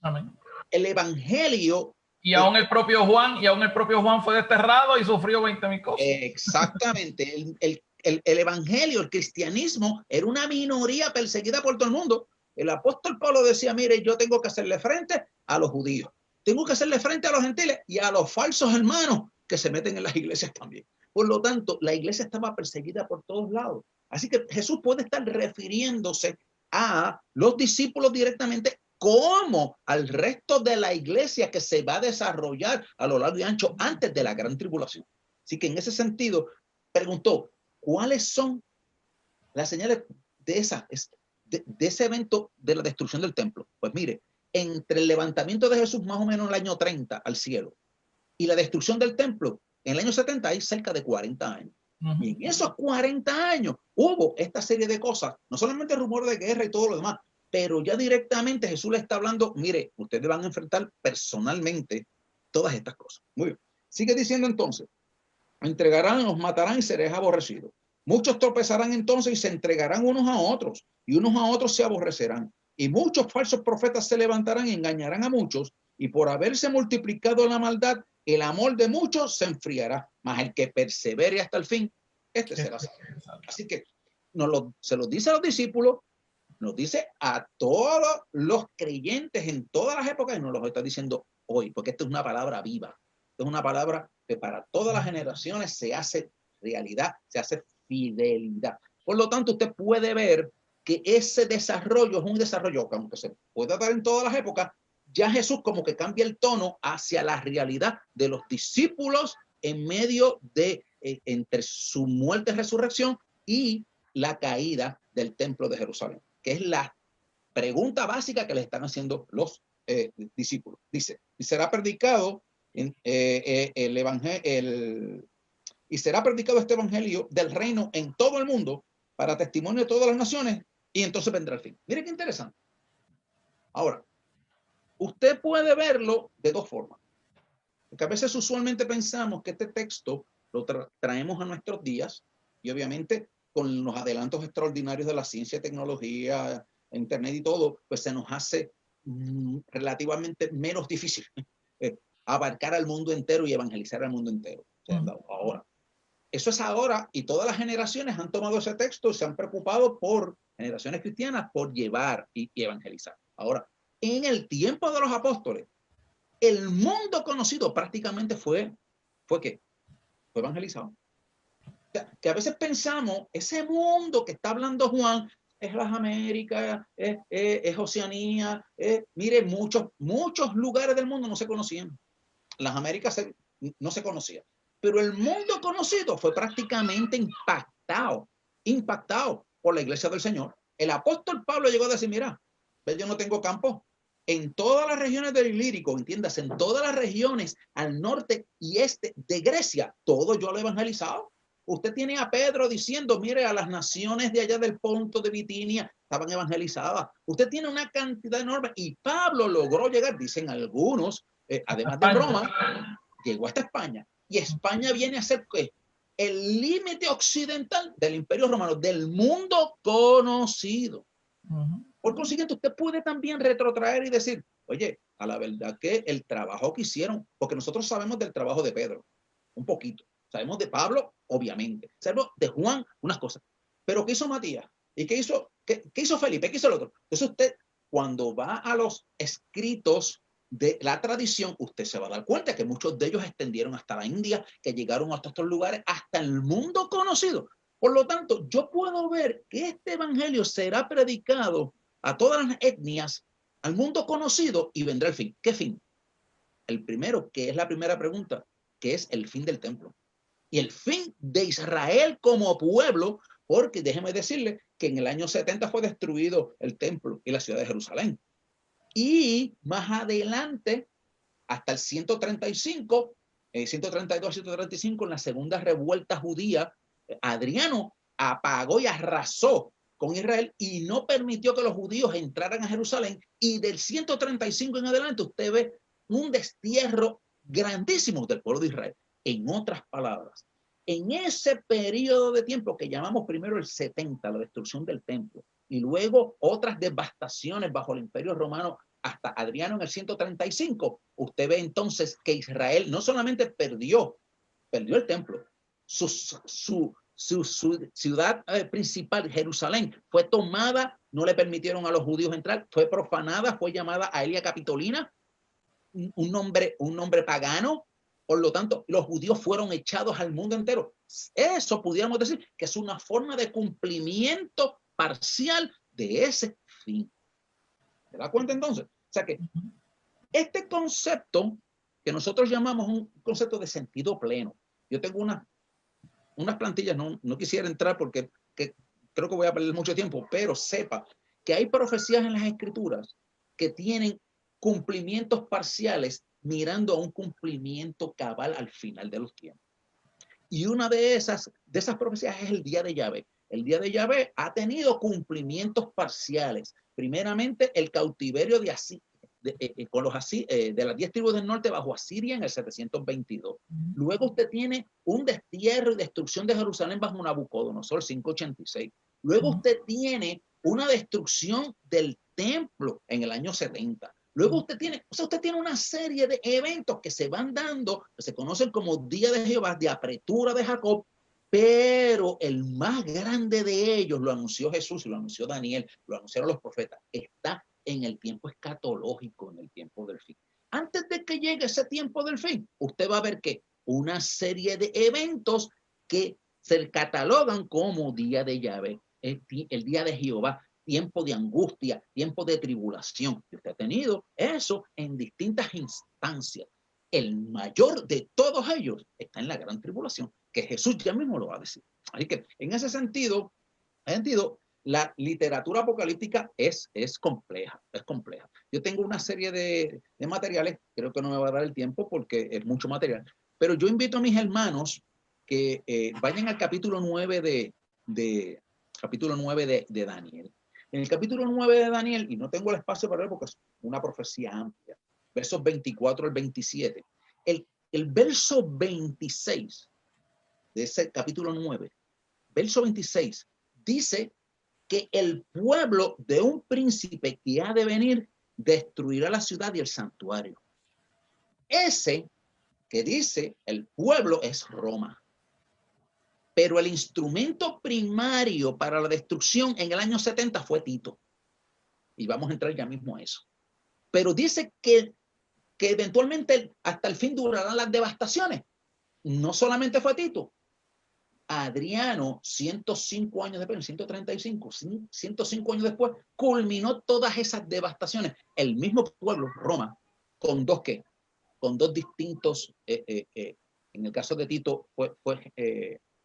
Amén. El evangelio. Y aún el propio Juan fue desterrado y sufrió 20,000 cosas. Exactamente. El evangelio, el cristianismo, era una minoría perseguida por todo el mundo. El apóstol Pablo decía, mire, yo tengo que hacerle frente a los judíos. Tengo que hacerle frente a los gentiles y a los falsos hermanos que se meten en las iglesias también. Por lo tanto, la iglesia estaba perseguida por todos lados. Así que Jesús puede estar refiriéndose a los discípulos directamente como al resto de la iglesia que se va a desarrollar a lo largo y ancho antes de la gran tribulación. Así que en ese sentido, preguntó, ¿cuáles son las señales de ese evento de la destrucción del templo? Pues mire, entre el levantamiento de Jesús más o menos en el año 30 al cielo y la destrucción del templo en el año 70 hay cerca de 40 años. Y en esos 40 años hubo esta serie de cosas, no solamente rumor de guerra y todo lo demás, pero ya directamente Jesús le está hablando, mire, ustedes van a enfrentar personalmente todas estas cosas. Muy bien. Sigue diciendo entonces, entregarán, os matarán y seréis aborrecidos. Muchos tropezarán entonces y se entregarán unos a otros, y unos a otros se aborrecerán. Y muchos falsos profetas se levantarán y engañarán a muchos, y por haberse multiplicado la maldad, el amor de muchos se enfriará, mas el que persevere hasta el fin, este será salvo. Así que se los dice a los discípulos, nos dice a todos los creyentes en todas las épocas, y nos lo está diciendo hoy, porque esta es una palabra viva. Esta es una palabra que para todas las generaciones se hace realidad, se hace fidelidad. Por lo tanto, usted puede ver que ese desarrollo es un desarrollo que, aunque se pueda dar en todas las épocas, ya Jesús como que cambia el tono hacia la realidad de los discípulos en medio de entre su muerte y resurrección y la caída del templo de Jerusalén, que es la pregunta básica que le están haciendo los discípulos. Dice, y será predicado el y será predicado este evangelio del reino en todo el mundo para testimonio de todas las naciones, y entonces vendrá el fin. Mire qué interesante. Ahora, usted puede verlo de dos formas. Porque a veces usualmente pensamos que este texto lo traemos a nuestros días y obviamente con los adelantos extraordinarios de la ciencia y tecnología, internet y todo, pues se nos hace relativamente menos difícil abarcar al mundo entero y evangelizar al mundo entero. O sea, ahora, eso es ahora, y todas las generaciones han tomado ese texto y se han preocupado por, generaciones cristianas, por llevar y evangelizar. Ahora, en el tiempo de los apóstoles, el mundo conocido prácticamente fue ¿qué? Fue evangelizado. O sea, que a veces pensamos, ese mundo que está hablando Juan, es las Américas, es Oceanía, mire, muchos lugares del mundo no se conocían. Las Américas no se conocían. Pero el mundo conocido fue prácticamente impactado por la iglesia del Señor. El apóstol Pablo llegó a decir, mira, yo no tengo campo. En todas las regiones del Ilírico, entiendas, en todas las regiones al norte y este de Grecia, todo yo lo he evangelizado. Usted tiene a Pedro diciendo, mire, a las naciones de allá del Ponto de Bitinia estaban evangelizadas. Usted tiene una cantidad enorme y Pablo logró llegar, dicen algunos, además de Roma, llegó hasta España. Y España viene a ser ¿qué? El límite occidental del Imperio Romano, del mundo conocido. Por consiguiente, usted puede también retrotraer y decir, oye, a la verdad que el trabajo que hicieron, porque nosotros sabemos del trabajo de Pedro, un poquito. Sabemos de Pablo, obviamente. Sabemos de Juan, unas cosas. Pero ¿qué hizo Matías? ¿Y qué hizo Felipe? ¿Qué hizo el otro? Entonces usted, cuando va a los escritos de la tradición, usted se va a dar cuenta que muchos de ellos extendieron hasta la India, que llegaron hasta estos lugares, hasta el mundo conocido. Por lo tanto, yo puedo ver que este evangelio será predicado a todas las etnias, al mundo conocido, y vendrá el fin. ¿Qué fin? El primero, que es la primera pregunta, que es el fin del templo. Y el fin de Israel como pueblo, porque déjeme decirle que en el año 70 fue destruido el templo y la ciudad de Jerusalén. Y más adelante, hasta el 135, 132, 135, en la segunda revuelta judía, Adriano apagó y arrasó con Israel y no permitió que los judíos entraran a Jerusalén. Y del 135 en adelante usted ve un destierro grandísimo del pueblo de Israel. En otras palabras, en ese periodo de tiempo que llamamos primero el 70, la destrucción del templo, y luego otras devastaciones bajo el Imperio Romano hasta Adriano en el 135, usted ve entonces que Israel no solamente perdió el templo, su ciudad principal, Jerusalén, fue tomada, no le permitieron a los judíos entrar, fue profanada, fue llamada Aelia Capitolina, un nombre pagano. Por lo tanto, los judíos fueron echados al mundo entero. Eso pudiéramos decir que es una forma de cumplimiento parcial de ese fin. ¿Se da cuenta entonces? O sea que este concepto que nosotros llamamos un concepto de sentido pleno. Yo tengo unas plantillas, no quisiera entrar porque creo que voy a perder mucho tiempo, pero sepa que hay profecías en las escrituras que tienen cumplimientos parciales mirando a un cumplimiento cabal al final de los tiempos. Y una de esas profecías es el día de Yahvé. El día de Yahvé ha tenido cumplimientos parciales. Primeramente, el cautiverio de las 10 tribus del norte bajo Asiria en el 722. Luego usted tiene un destierro y destrucción de Jerusalén bajo Nabucodonosor 586. Luego usted tiene una destrucción del templo en el año 70. Luego usted tiene una serie de eventos que se van dando, que se conocen como Día de Jehová, de apretura de Jacob, pero el más grande de ellos lo anunció Jesús, lo anunció Daniel, lo anunciaron los profetas, está en el tiempo escatológico, en el tiempo del fin. Antes de que llegue ese tiempo del fin, usted va a ver que una serie de eventos que se catalogan como Día de Yahvé, el Día de Jehová, tiempo de angustia, tiempo de tribulación. Y usted ha tenido eso en distintas instancias. El mayor de todos ellos está en la gran tribulación, que Jesús ya mismo lo va a decir. Así que en ese sentido, la literatura apocalíptica es compleja. Yo tengo una serie de materiales, creo que no me va a dar el tiempo porque es mucho material, pero yo invito a mis hermanos que vayan al capítulo 9 capítulo 9 de Daniel. En el capítulo 9 de Daniel, y no tengo el espacio para ver porque es una profecía amplia, versos 24 al 27. El verso 26 de ese capítulo 9, verso 26, dice que el pueblo de un príncipe que ha de venir destruirá la ciudad y el santuario. Ese que dice el pueblo es Roma. Pero el instrumento primario para la destrucción en el año 70 fue Tito. Y vamos a entrar ya mismo a eso. Pero dice que eventualmente hasta el fin durarán las devastaciones. No solamente fue Tito. Adriano, 105 años después, 135, 105 años después, culminó todas esas devastaciones. El mismo pueblo, Roma, con dos ¿qué? Con dos distintos, en el caso de Tito,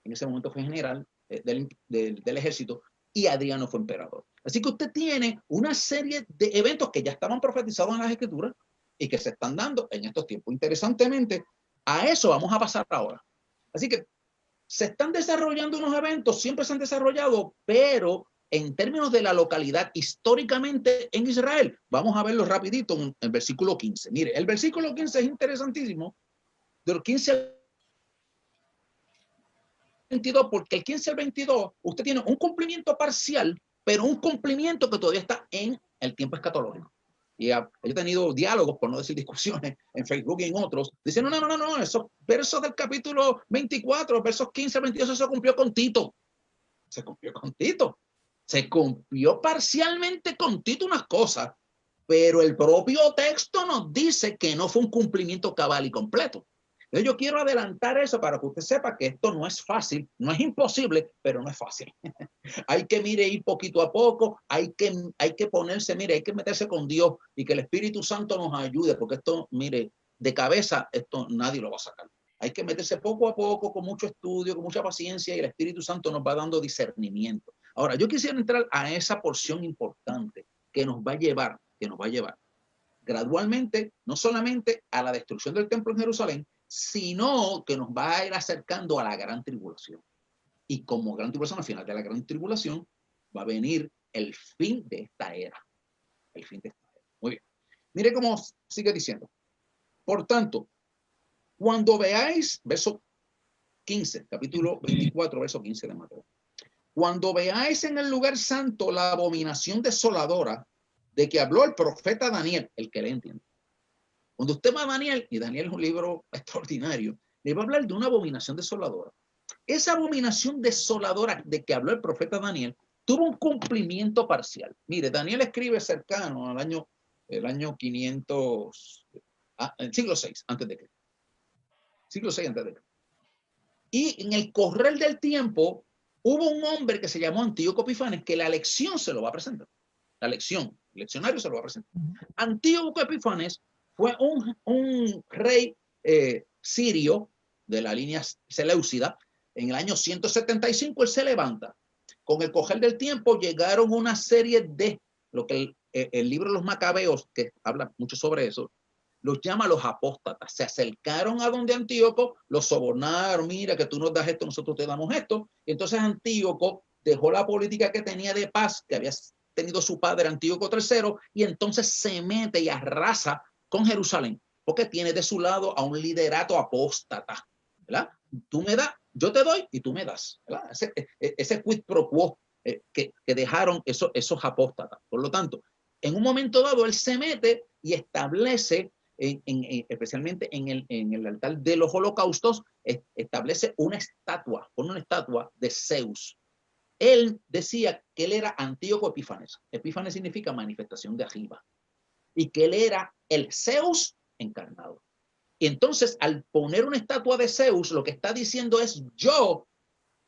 en ese momento fue general del ejército, y Adriano fue emperador. Así que usted tiene una serie de eventos que ya estaban profetizados en las escrituras y que se están dando en estos tiempos. Interesantemente, a eso vamos a pasar ahora. Así que se están desarrollando unos eventos, siempre se han desarrollado, pero en términos de la localidad históricamente en Israel, vamos a verlo rapidito en el versículo 15. Mire, el versículo 15 es interesantísimo, de los 15 al 22, porque el 15 al 22 usted tiene un cumplimiento parcial, pero un cumplimiento que todavía está en el tiempo escatológico. Y yo he tenido diálogos, por no decir discusiones, en Facebook y en otros, diciendo, no, esos versos del capítulo 24, versos 15 al 22, eso se cumplió con Tito. Se cumplió con Tito. Se cumplió parcialmente con Tito unas cosas, pero el propio texto nos dice que no fue un cumplimiento cabal y completo. Entonces yo quiero adelantar eso para que usted sepa que esto no es fácil, no es imposible, pero no es fácil. Hay que, ir poquito a poco, hay que ponerse, hay que meterse con Dios y que el Espíritu Santo nos ayude, porque esto, de cabeza, esto nadie lo va a sacar. Hay que meterse poco a poco, con mucho estudio, con mucha paciencia, y el Espíritu Santo nos va dando discernimiento. Ahora, yo quisiera entrar a esa porción importante que nos va a llevar gradualmente, no solamente a la destrucción del templo en Jerusalén, sino que nos va a ir acercando a la gran tribulación. Y como gran tribulación, al final de la gran tribulación, va a venir el fin de esta era. El fin de esta era. Muy bien. Mire cómo sigue diciendo. Por tanto, cuando veáis, verso 15, capítulo 24, verso 15 de Mateo. Cuando veáis en el lugar santo la abominación desoladora de que habló el profeta Daniel, el que le entiende. Cuando usted va a Daniel, y Daniel es un libro extraordinario, le va a hablar de una abominación desoladora. Esa abominación desoladora de que habló el profeta Daniel tuvo un cumplimiento parcial. Mire, Daniel escribe cercano al año 500, el siglo VI antes de Cristo. Siglo VI antes de Cristo. Y en el correr del tiempo hubo un hombre que se llamó Antíoco Epifanes que la lección se lo va a presentar. La lección, el leccionario se lo va a presentar. Antíoco Epifanes fue un rey sirio de la línea seleucida. En el año 175 él se levanta. Con el correr del tiempo llegaron una serie de, lo que el libro de los Macabeos, que habla mucho sobre eso, los llama los apóstatas. Se acercaron a donde Antíoco, los sobornaron, mira que tú nos das esto, nosotros te damos esto. Y entonces Antíoco dejó la política que tenía de paz, que había tenido su padre Antíoco III, y entonces se mete y arrasa con Jerusalén, porque tiene de su lado a un liderato apóstata, ¿verdad? Tú me das, yo te doy y tú me das, ¿verdad? Ese quid pro quo que dejaron esos apóstatas. Por lo tanto, en un momento dado él se mete y establece, especialmente en el altar de los holocaustos, establece una estatua, pone una estatua de Zeus. Él decía que él era Antíoco Epifanes. Epifanes significa manifestación de arriba. Y que él era el Zeus encarnado. Y entonces, al poner una estatua de Zeus, lo que está diciendo es: yo,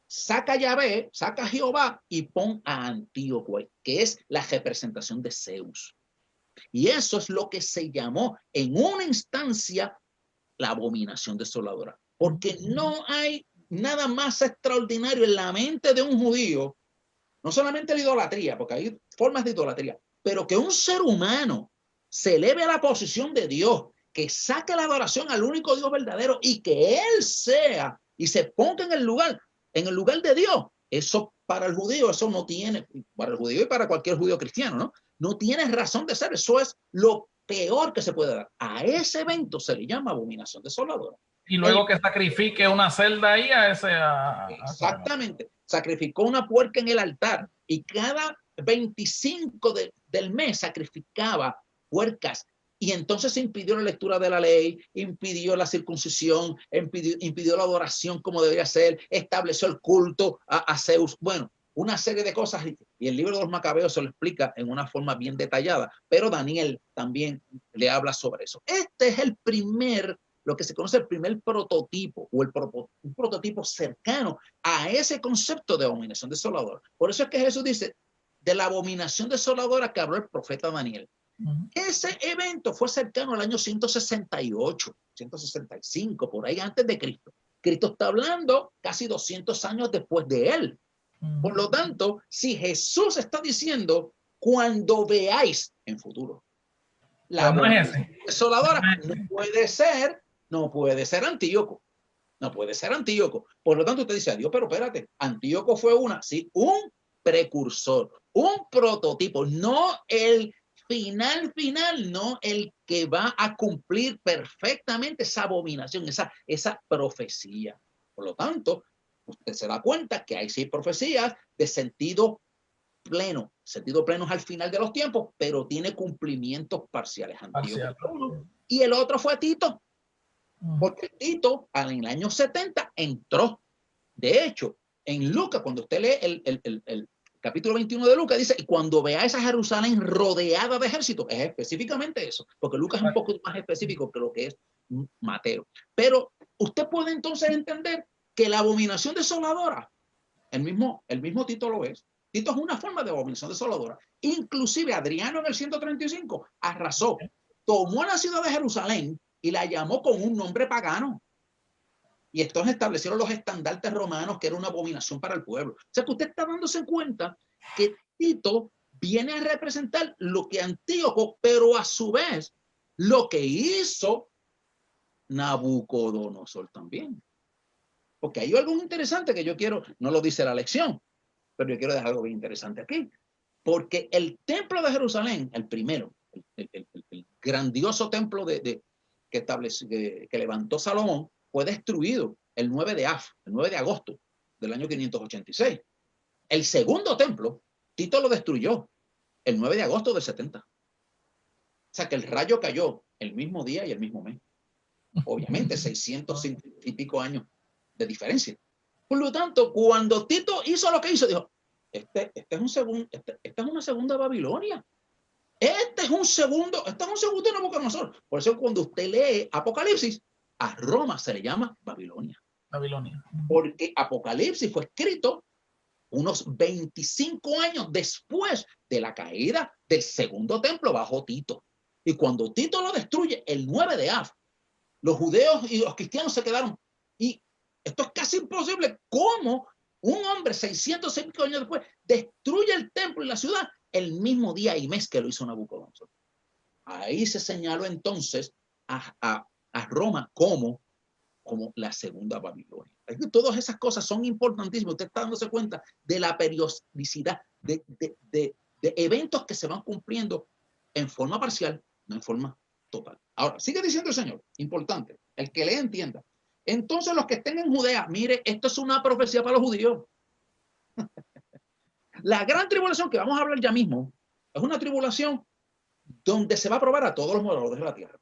saca a Yahvé, saca a Jehová y pon a Antíoco, que es la representación de Zeus. Y eso es lo que se llamó en una instancia la abominación desoladora. Porque no hay nada más extraordinario en la mente de un judío, no solamente la idolatría, porque hay formas de idolatría, pero que un ser humano se eleve a la posición de Dios, que saque la adoración al único Dios verdadero y que Él sea y se ponga en el lugar de Dios. Eso para el judío, eso no tiene, para el judío y para cualquier judío cristiano, ¿no? No tiene razón de ser. Eso es lo peor que se puede dar. A ese evento se le llama abominación desoladora. Y luego que sacrifique una celda ahí a ese... Exactamente. Sacrificó una puerca en el altar y cada 25 del mes sacrificaba puercas. Y entonces impidió la lectura de la ley, impidió la circuncisión, impidió la adoración como debería ser, estableció el culto a Zeus. Bueno, una serie de cosas. Y el libro de los Macabeos se lo explica en una forma bien detallada, pero Daniel también le habla sobre eso. Este es lo que se conoce el primer prototipo, o un prototipo cercano a ese concepto de abominación desoladora. Por eso es que Jesús dice, de la abominación desoladora que habló el profeta Daniel. Ese evento fue cercano al año 168, 165, por ahí antes de Cristo. Cristo está hablando casi 200 años después de él. Por lo tanto, si Jesús está diciendo, cuando veáis en futuro, la abominación desoladora, no puede ser Antíoco. No puede ser Antíoco. Por lo tanto, usted dice, adiós, pero espérate, Antíoco fue un precursor, un prototipo, no el final, no el que va a cumplir perfectamente esa abominación, esa profecía. Por lo tanto, usted se da cuenta que hay 6 profecías de sentido pleno al final de los tiempos, pero tiene cumplimientos parciales. Y el otro fue Tito, porque Tito en el año 70 entró. De hecho, en Lucas, cuando usted lee el capítulo 21 de Lucas, dice, y cuando veáis a Jerusalén rodeada de ejércitos, es específicamente eso, porque Lucas es un poco más específico que lo que es Mateo. Pero usted puede entonces entender que la abominación desoladora, el mismo Tito lo es. Tito es una forma de abominación desoladora. Inclusive Adriano en el 135 arrasó, tomó la ciudad de Jerusalén y la llamó con un nombre pagano. Y estos establecieron los estandartes romanos, que era una abominación para el pueblo. O sea que usted está dándose cuenta que Tito viene a representar lo que Antíoco, pero a su vez lo que hizo Nabucodonosor también. Porque hay algo interesante que yo quiero, no lo dice la lección, pero yo quiero dejar algo bien interesante aquí. Porque el templo de Jerusalén, el primero, el grandioso templo que levantó Salomón, fue destruido el 9 de agosto del año 586. El segundo templo, Tito lo destruyó el 9 de agosto del 70. O sea que el rayo cayó el mismo día y el mismo mes. Obviamente 600 y pico años de diferencia. Por lo tanto, cuando Tito hizo lo que hizo, dijo, esta es una segunda Babilonia. Este es un segundo Nabucodonosor. Por eso cuando usted lee Apocalipsis, a Roma se le llama Babilonia. Porque Apocalipsis fue escrito unos 25 años después de la caída del segundo templo bajo Tito. Y cuando Tito lo destruye el 9 de Av, los judeos y los cristianos se quedaron. Y esto es casi imposible. ¿Cómo un hombre 605 años después destruye el templo y la ciudad el mismo día y mes que lo hizo Nabucodonosor? Ahí se señaló entonces a Roma como la segunda Babilonia. Todas esas cosas son importantísimas. Usted está dándose cuenta de la periodicidad de eventos que se van cumpliendo en forma parcial, no en forma total. Ahora, sigue diciendo el Señor, importante, el que le entienda. Entonces los que estén en Judea, mire, esto es una profecía para los judíos. La gran tribulación que vamos a hablar ya mismo es una tribulación donde se va a probar a todos los moradores de la tierra.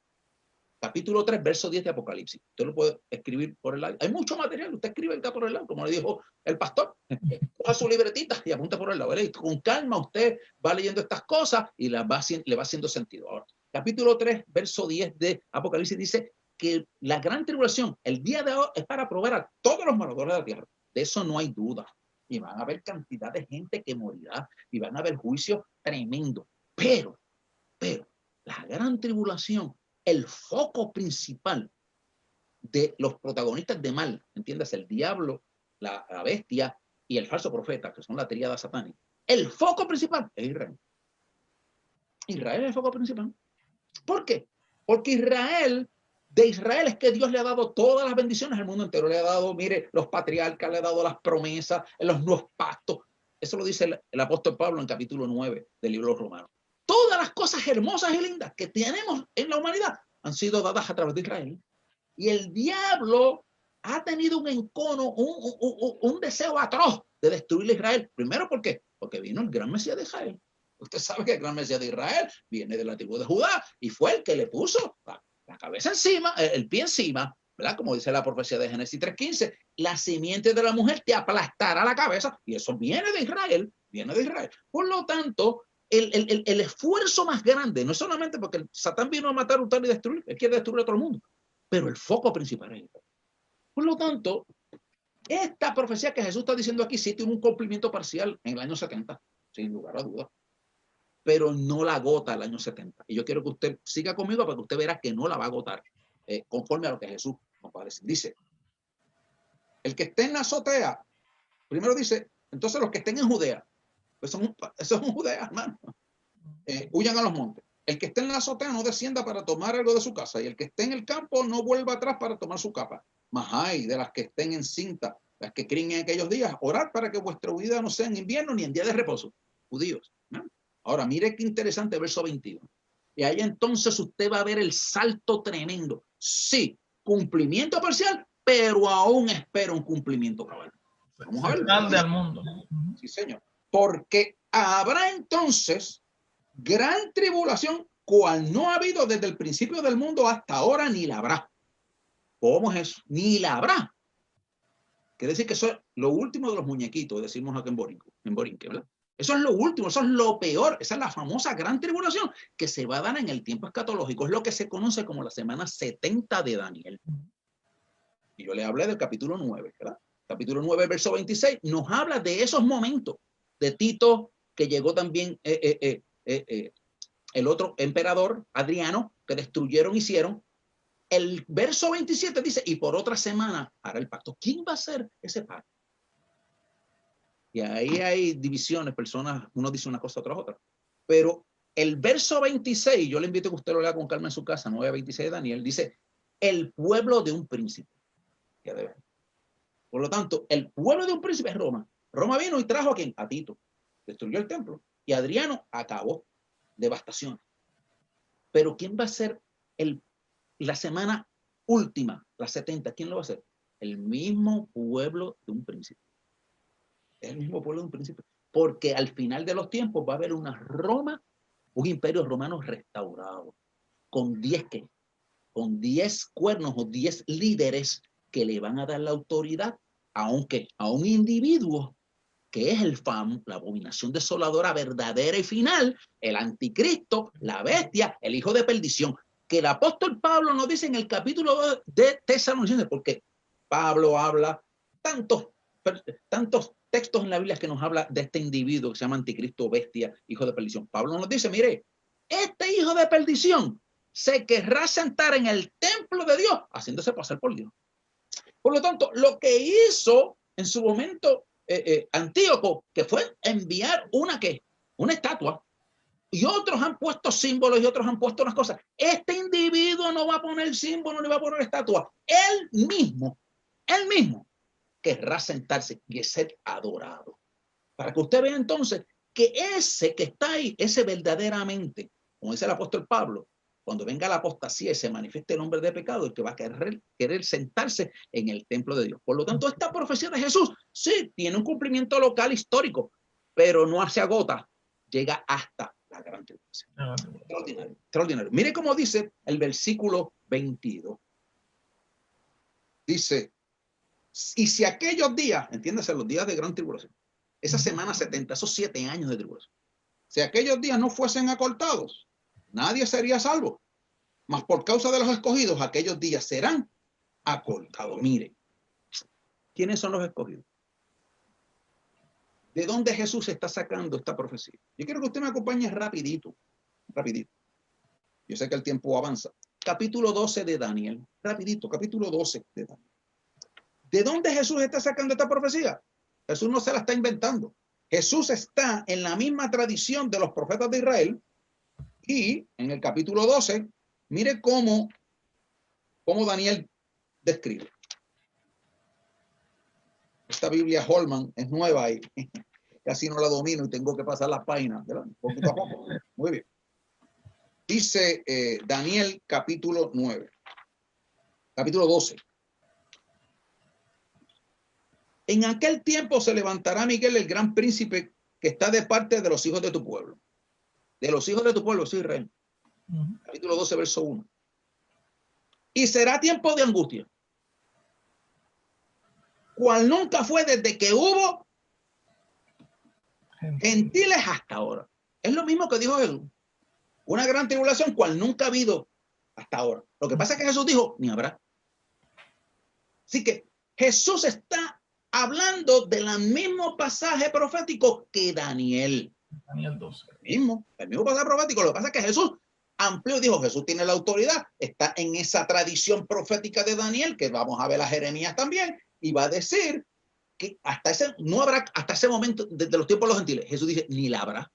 Capítulo 3, verso 10 de Apocalipsis. Usted lo puede escribir por el lado. Hay mucho material, usted escribe acá por el lado, como le dijo el pastor. Coja su libretita y apunta por el lado. ¿Vale? Con calma usted va leyendo estas cosas y le va haciendo sentido. Ahora, capítulo 3, verso 10 de Apocalipsis dice que la gran tribulación, el día de hoy, es para probar a todos los moradores de la tierra. De eso no hay duda. Y van a haber cantidad de gente que morirá y van a haber juicios tremendos. Pero, la gran tribulación, el foco principal de los protagonistas de mal, ¿entiendes? El diablo, la bestia y el falso profeta, que son la tríada satánica. El foco principal es Israel. Israel es el foco principal. ¿Por qué? Porque Israel de Israel es que Dios le ha dado todas las bendiciones al mundo entero. Le ha dado, mire, los patriarcas, le ha dado las promesas, los nuevos pactos. Eso lo dice el apóstol Pablo en capítulo 9 del libro de los Romanos. Todas las cosas hermosas y lindas que tenemos en la humanidad han sido dadas a través de Israel. Y el diablo ha tenido un encono, un deseo atroz de destruir a Israel. Primero, ¿por qué? Porque vino el gran Mesías de Israel. Usted sabe que el gran Mesías de Israel viene de la tribu de Judá y fue el que le puso la cabeza encima, el pie encima, ¿verdad? Como dice la profecía de Génesis 3:15, la simiente de la mujer te aplastará la cabeza, y eso viene de Israel, viene de Israel. Por lo tanto, el esfuerzo más grande, no solamente porque Satán vino a matar, hurtar y destruir, él quiere destruir a todo el mundo, pero el foco principal es Israel. Por lo tanto, esta profecía que Jesús está diciendo aquí sí tiene un cumplimiento parcial en el año 70, sin lugar a dudas, pero no la agota el año 70. Y yo quiero que usted siga conmigo para que usted verá que no la va a agotar, conforme a lo que Jesús nos va a decir. Dice, el que esté en la azotea, primero dice, entonces los que estén en Judea, pues eso es un Judea, hermano, huyan a los montes. El que esté en la azotea no descienda para tomar algo de su casa, y el que esté en el campo no vuelva atrás para tomar su capa. Mas hay de las que estén en cinta, las que críen en aquellos días, orad para que vuestra huida no sea en invierno ni en día de reposo. Judíos, ¿no? Ahora, mire qué interesante verso 21. Y ahí entonces usted va a ver el salto tremendo. Sí, cumplimiento parcial, pero aún espera un cumplimiento cabal. Vamos a ver. Grande al mundo. Sí, señor. Porque habrá entonces gran tribulación, cual no ha habido desde el principio del mundo hasta ahora, ni la habrá. ¿Cómo es eso? Ni la habrá. Quiere decir que eso es lo último de los muñequitos, decimos aquí en Borinque, ¿verdad? Eso es lo último, eso es lo peor. Esa es la famosa gran tribulación que se va a dar en el tiempo escatológico. Es lo que se conoce como la semana 70 de Daniel. Y yo le hablé del capítulo 9, ¿verdad? Capítulo 9, verso 26, nos habla de esos momentos de Tito, que llegó también el otro emperador, Adriano, que destruyeron, hicieron. El verso 27 dice, y por otra semana hará el pacto. ¿Quién va a hacer ese pacto? Y ahí hay divisiones, personas, uno dice una cosa, otro otra. Pero el verso 26, yo le invito a que usted lo lea con calma en su casa, 9:26 de Daniel, dice, el pueblo de un príncipe. Ya debe. Por lo tanto, el pueblo de un príncipe es Roma. Roma vino y trajo a quién? A Tito. Destruyó el templo. Y Adriano acabó. Devastación. Pero ¿quién va a ser la semana última, la 70? ¿Quién lo va a hacer? El mismo pueblo de un príncipe. El mismo pueblo de un príncipe. Porque al final de los tiempos va a haber una Roma, un imperio romano restaurado. Con 10 ¿qué? Con 10 cuernos o 10 líderes que le van a dar la autoridad a un individuo que es la abominación desoladora verdadera y final, el anticristo, la bestia, el hijo de perdición, que el apóstol Pablo nos dice en el capítulo 2 de Tesalonicenses, porque Pablo habla tantos textos en la Biblia que nos habla de este individuo que se llama anticristo, bestia, hijo de perdición. Pablo nos dice, mire, este hijo de perdición se querrá sentar en el templo de Dios, haciéndose pasar por Dios. Por lo tanto, lo que hizo en su momento Antíoco, que fue enviar una estatua, y otros han puesto símbolos y otros han puesto unas cosas. Este individuo no va a poner símbolo ni va a poner estatua. Él mismo querrá sentarse y ser adorado. Para que usted vea entonces que ese que está ahí, ese verdaderamente, como dice el apóstol Pablo, cuando venga la apostasía y se manifieste el hombre de pecado, el que va a querer sentarse en el templo de Dios. Por lo tanto, esta profecía de Jesús, sí, tiene un cumplimiento local histórico, pero no se agota, llega hasta la gran tribulación. Extraordinario, extraordinario. Mire cómo dice el versículo 22. Dice, y si aquellos días, entiéndase, los días de gran tribulación, esa semana 70, esos 7 años de tribulación, si aquellos días no fuesen acortados, nadie sería salvo, mas por causa de los escogidos, aquellos días serán acortados. Mire, ¿quiénes son los escogidos? ¿De dónde Jesús está sacando esta profecía? Yo quiero que usted me acompañe rapidito. Yo sé que el tiempo avanza. Capítulo 12 de Daniel. Rapidito, capítulo 12 de Daniel. ¿De dónde Jesús está sacando esta profecía? Jesús no se la está inventando. Jesús está en la misma tradición de los profetas de Israel. Y en el capítulo 12, mire cómo cómo Daniel describe. Esta Biblia Holman es nueva y casi no la domino y tengo que pasar las páginas, ¿verdad? Poquito a poco. Muy bien. Dice Daniel capítulo 9, capítulo 12. En aquel tiempo se levantará Miguel, el gran príncipe, que está de parte de los hijos de tu pueblo. De los hijos de tu pueblo, sí, Israel. Capítulo 12, verso 1. Y será tiempo de angustia, cual nunca fue desde que hubo gentiles hasta ahora. Es lo mismo que dijo Jesús. Una gran tribulación cual nunca ha habido hasta ahora. Lo que pasa es que Jesús dijo, ni habrá. Así que Jesús está hablando del mismo pasaje profético que Daniel. Daniel 12. El mismo pasaje profético. Lo que pasa es que Jesús amplió, dijo, Jesús tiene la autoridad, está en esa tradición profética de Daniel, que vamos a ver a Jeremías también, y va a decir que hasta ese, no habrá, hasta ese momento, desde los tiempos de los gentiles, Jesús dice, ni la habrá.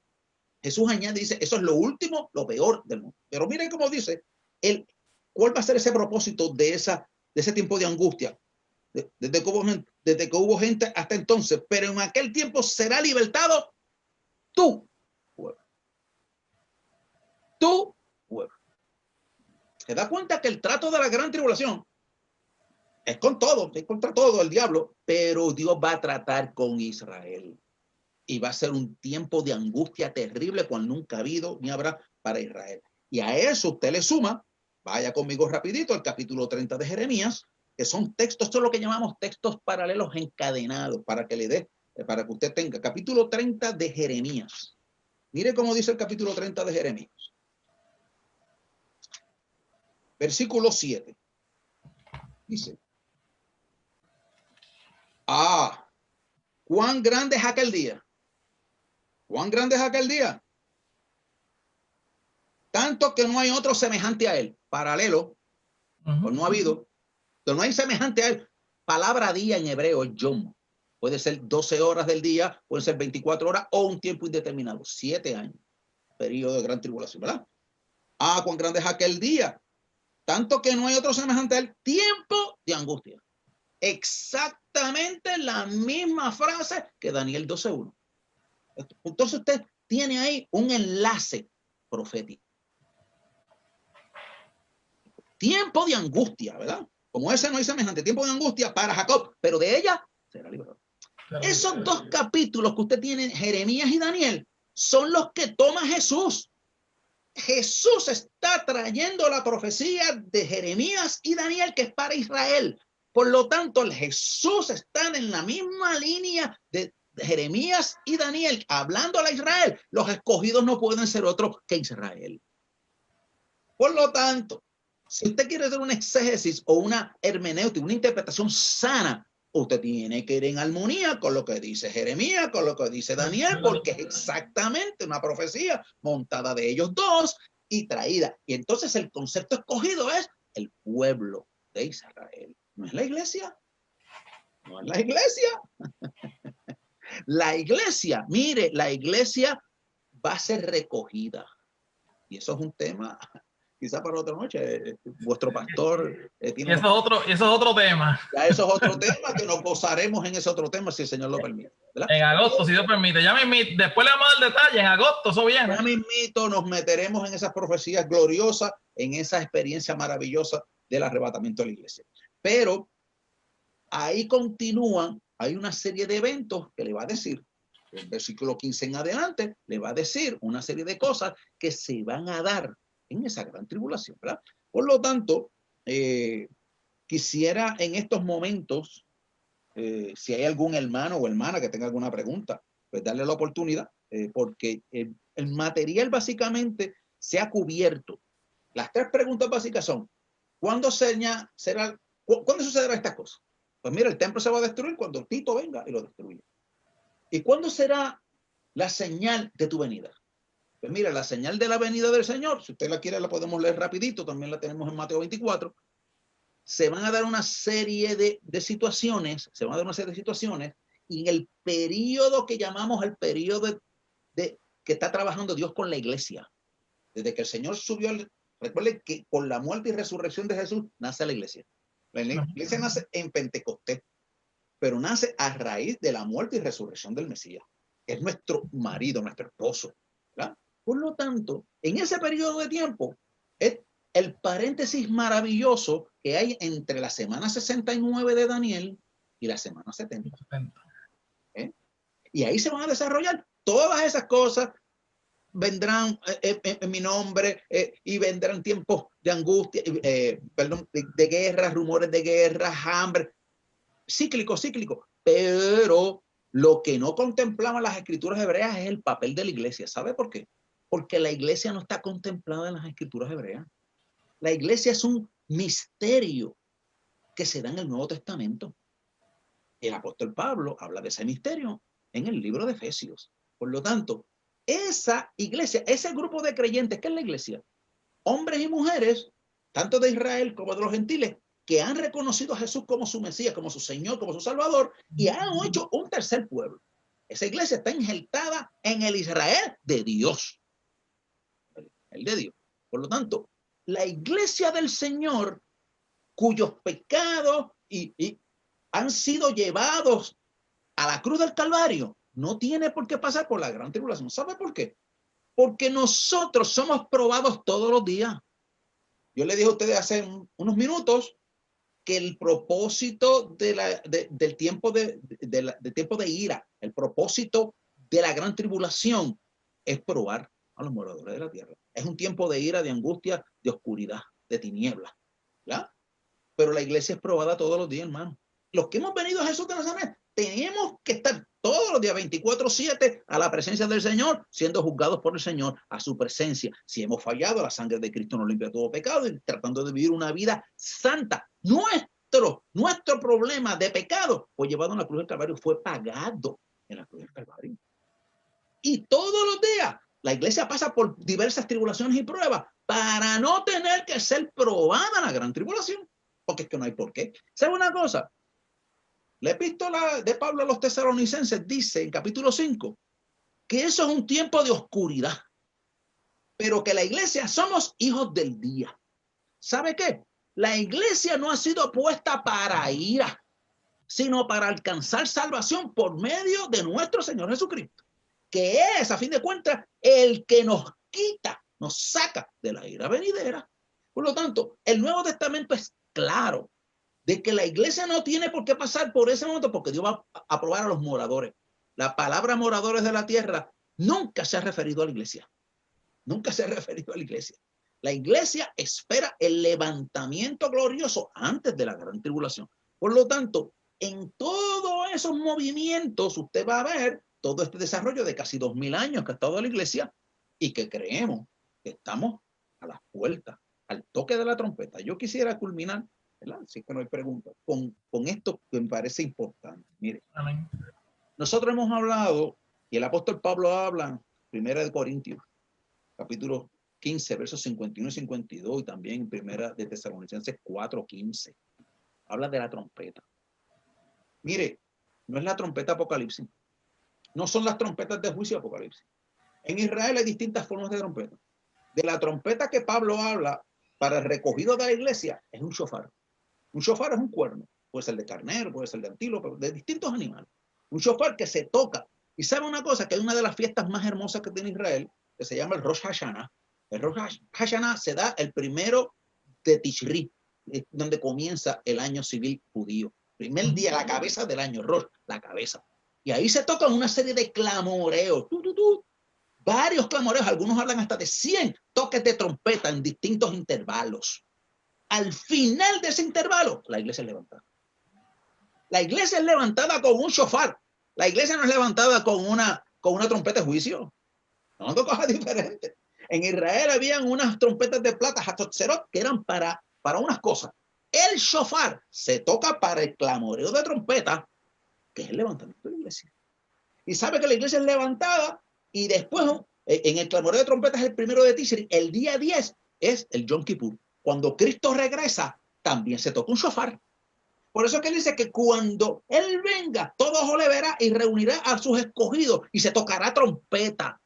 Jesús añade, dice, eso es lo último, lo peor del mundo. Pero miren cómo dice, ¿cuál va a ser ese propósito de ese tiempo de angustia? Desde que hubo gente hasta entonces, pero en aquel tiempo será libertado tu pueblo. Tu pueblo. ¿Se da cuenta que el trato de la gran tribulación es con todo, es contra todo el diablo, pero Dios va a tratar con Israel? Y va a ser un tiempo de angustia terrible cual nunca ha habido ni habrá para Israel. Y a eso usted le suma, vaya conmigo rapidito, el capítulo 30 de Jeremías, que son textos, esto es lo que llamamos textos paralelos encadenados, para que le dé, para que usted tenga. Capítulo 30 de Jeremías. Mire cómo dice el capítulo 30 de Jeremías. Versículo 7. Dice, cuán grande es aquel día. ¿Cuán grande es aquel día? Tanto que no hay otro semejante a él. Paralelo, pues no ha habido. Pero no hay semejante a él. Palabra día en hebreo es yom. Puede ser 12 horas del día, puede ser 24 horas o un tiempo indeterminado. 7 años. Periodo de gran tribulación, ¿verdad? Cuán grande es aquel día. Tanto que no hay otro semejante a él. Tiempo de angustia. Exactamente la misma frase que Daniel 12:1. Entonces usted tiene ahí un enlace profético. Tiempo de angustia, ¿verdad? Como ese no hay semejante. Tiempo de angustia para Jacob, pero de ella será liberado. Esos dos capítulos que usted tiene, Jeremías y Daniel, son los que toma Jesús. Jesús está trayendo la profecía de Jeremías y Daniel, que es para Israel. Por lo tanto, el Jesús está en la misma línea de Jeremías y Daniel, hablando a Israel. Los escogidos no pueden ser otros que Israel. Por lo tanto, si usted quiere hacer un exégesis o una hermenéutica, una interpretación sana, usted tiene que ir en armonía con lo que dice Jeremías, con lo que dice Daniel, porque es exactamente una profecía montada de ellos dos y traída. Y entonces el concepto escogido es el pueblo de Israel. ¿No es la iglesia? No es la iglesia. La iglesia, mire, la iglesia va a ser recogida. Y eso es un tema, quizá para otra noche. Vuestro pastor tiene... Eso es otro tema. Ya eso es otro tema que nos gozaremos en ese otro tema, si el Señor lo permite, ¿verdad? En agosto, si Dios permite. Ya después le vamos a dar detalle, en agosto, eso viene. Ya mismito nos meteremos en esas profecías gloriosas, en esa experiencia maravillosa del arrebatamiento de la iglesia. Pero ahí continúan, hay una serie de eventos que le va a decir, el versículo 15 en adelante, le va a decir una serie de cosas que se van a dar en esa gran tribulación, ¿verdad? Por lo tanto, quisiera en estos momentos, si hay algún hermano o hermana que tenga alguna pregunta, pues darle la oportunidad, porque el material básicamente se ha cubierto. Las 3 preguntas básicas son, ¿cuándo sucederá estas cosas? Pues mira, el templo se va a destruir cuando Tito venga y lo destruya. ¿Y cuándo será la señal de tu venida? Pues mira, la señal de la venida del Señor, si usted la quiere, la podemos leer rapidito, también la tenemos en Mateo 24. Se van a dar una serie de situaciones, y en el periodo que llamamos el periodo que está trabajando Dios con la iglesia. Desde que el Señor subió Recuerden que con la muerte y resurrección de Jesús nace la iglesia. La iglesia nace en Pentecostés, pero nace a raíz de la muerte y resurrección del Mesías. Es nuestro marido, nuestro esposo, ¿verdad? Por lo tanto, en ese periodo de tiempo, es el paréntesis maravilloso que hay entre la semana 69 de Daniel y la semana 70. Y ahí se van a desarrollar todas esas cosas. Vendrán en mi nombre y vendrán tiempos de angustia, de guerras, rumores de guerras, hambre, cíclico. Pero lo que no contemplaban las escrituras hebreas es el papel de la iglesia. ¿Sabe por qué? Porque la iglesia no está contemplada en las escrituras hebreas. La iglesia es un misterio que se da en el Nuevo Testamento. El apóstol Pablo habla de ese misterio en el libro de Efesios. Por lo tanto, esa iglesia, ese grupo de creyentes, ¿qué es la iglesia? Hombres y mujeres, tanto de Israel como de los gentiles, que han reconocido a Jesús como su Mesías, como su Señor, como su Salvador, y han hecho un tercer pueblo. Esa iglesia está injertada en el Israel de Dios. El de Dios. Por lo tanto, la iglesia del Señor, cuyos pecados han sido llevados a la cruz del Calvario, no tiene por qué pasar por la gran tribulación. ¿Sabe por qué? Porque nosotros somos probados todos los días. Yo le dije a ustedes hace unos minutos que el propósito del tiempo de ira, el propósito de la gran tribulación es probar a los moradores de la tierra. Es un tiempo de ira, de angustia, de oscuridad, de tinieblas, ¿verdad? Pero la iglesia es probada todos los días, hermano. Los que hemos venido a Jesús de Nazaret, tenemos que estar todos los días 24/7 a la presencia del Señor, siendo juzgados por el Señor, a su presencia. Si hemos fallado, la sangre de Cristo nos limpia todo pecado y tratando de vivir una vida santa. Nuestro problema de pecado fue llevado en la cruz del Calvario, fue pagado en la cruz del Calvario. Y todos los días la iglesia pasa por diversas tribulaciones y pruebas para no tener que ser probada en la gran tribulación, porque es que no hay por qué. ¿Sabe una cosa? La epístola de Pablo a los tesalonicenses dice en capítulo 5 que eso es un tiempo de oscuridad, pero que la iglesia somos hijos del día. ¿Sabe qué? La iglesia no ha sido puesta para ira, sino para alcanzar salvación por medio de nuestro Señor Jesucristo, que es, a fin de cuentas, el que nos quita, nos saca de la ira venidera. Por lo tanto, el Nuevo Testamento es claro de que la iglesia no tiene por qué pasar por ese momento, porque Dios va a probar a los moradores. La palabra moradores de la tierra nunca se ha referido a la iglesia. Nunca se ha referido a la iglesia. La iglesia espera el levantamiento glorioso antes de la gran tribulación. Por lo tanto, en todos esos movimientos usted va a ver todo este desarrollo de casi 2000 años que ha estado la iglesia y que creemos que estamos a las puertas, al toque de la trompeta. Yo quisiera culminar, ¿verdad? Si que no hay preguntas, con esto que me parece importante. Mire, amén. Nosotros hemos hablado, y el apóstol Pablo habla en 1 Corintios, capítulo 15, versos 51 y 52, y también en 1 Tesalonicenses 4:15. Habla de la trompeta. Mire, no es la trompeta Apocalipsis. No son las trompetas de juicio Apocalipsis. En Israel hay distintas formas de trompeta. De la trompeta que Pablo habla para el recogido de la iglesia es un shofar. Un shofar es un cuerno. Puede ser de carnero, puede ser de antílope, de distintos animales. Un shofar que se toca. Y sabe una cosa, que hay una de las fiestas más hermosas que tiene Israel, que se llama el Rosh Hashanah. El Rosh Hashanah se da el 1 de Tishri, donde comienza el año civil judío. Primer día, la cabeza del año, Rosh, la cabeza. Y ahí se tocan una serie de clamoreos. Varios clamoreos, algunos hablan hasta de 100 toques de trompeta en distintos intervalos. Al final de ese intervalo, la iglesia es levantada. La iglesia es levantada con un shofar. La iglesia no es levantada con una trompeta de juicio. Son dos cosas diferentes. En Israel habían unas trompetas de plata, hatotzerot, que eran para unas cosas. El shofar se toca para el clamoreo de trompeta, que es el levantamiento de la iglesia. Y sabe que la iglesia es levantada y después en el clamoreo de trompeta es el 1 de Tishri. El día 10 es el Yom Kippur. Cuando Cristo regresa, también se toca un shofar. Por eso es que él dice que cuando él venga, todo ojo le verá y reunirá a sus escogidos y se tocará trompeta,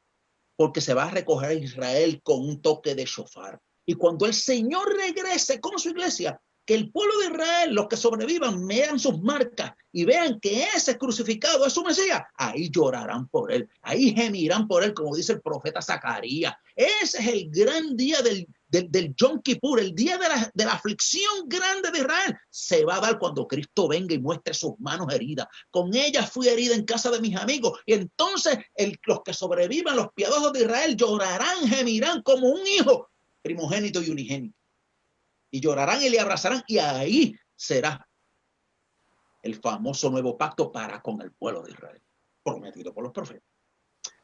porque se va a recoger a Israel con un toque de shofar. Y cuando el Señor regrese con su iglesia, que el pueblo de Israel, los que sobrevivan, vean sus marcas y vean que ese crucificado es su Mesías, ahí llorarán por él, ahí gemirán por él, como dice el profeta Zacarías. Ese es el gran día del Yom Kippur, el día de la aflicción grande de Israel. Se va a dar cuando Cristo venga y muestre sus manos heridas. Con ellas fui herida en casa de mis amigos. Y entonces los que sobrevivan, los piadosos de Israel, llorarán, gemirán como un hijo primogénito y unigénito. Y llorarán y le abrazarán, y ahí será el famoso nuevo pacto para con el pueblo de Israel, prometido por los profetas.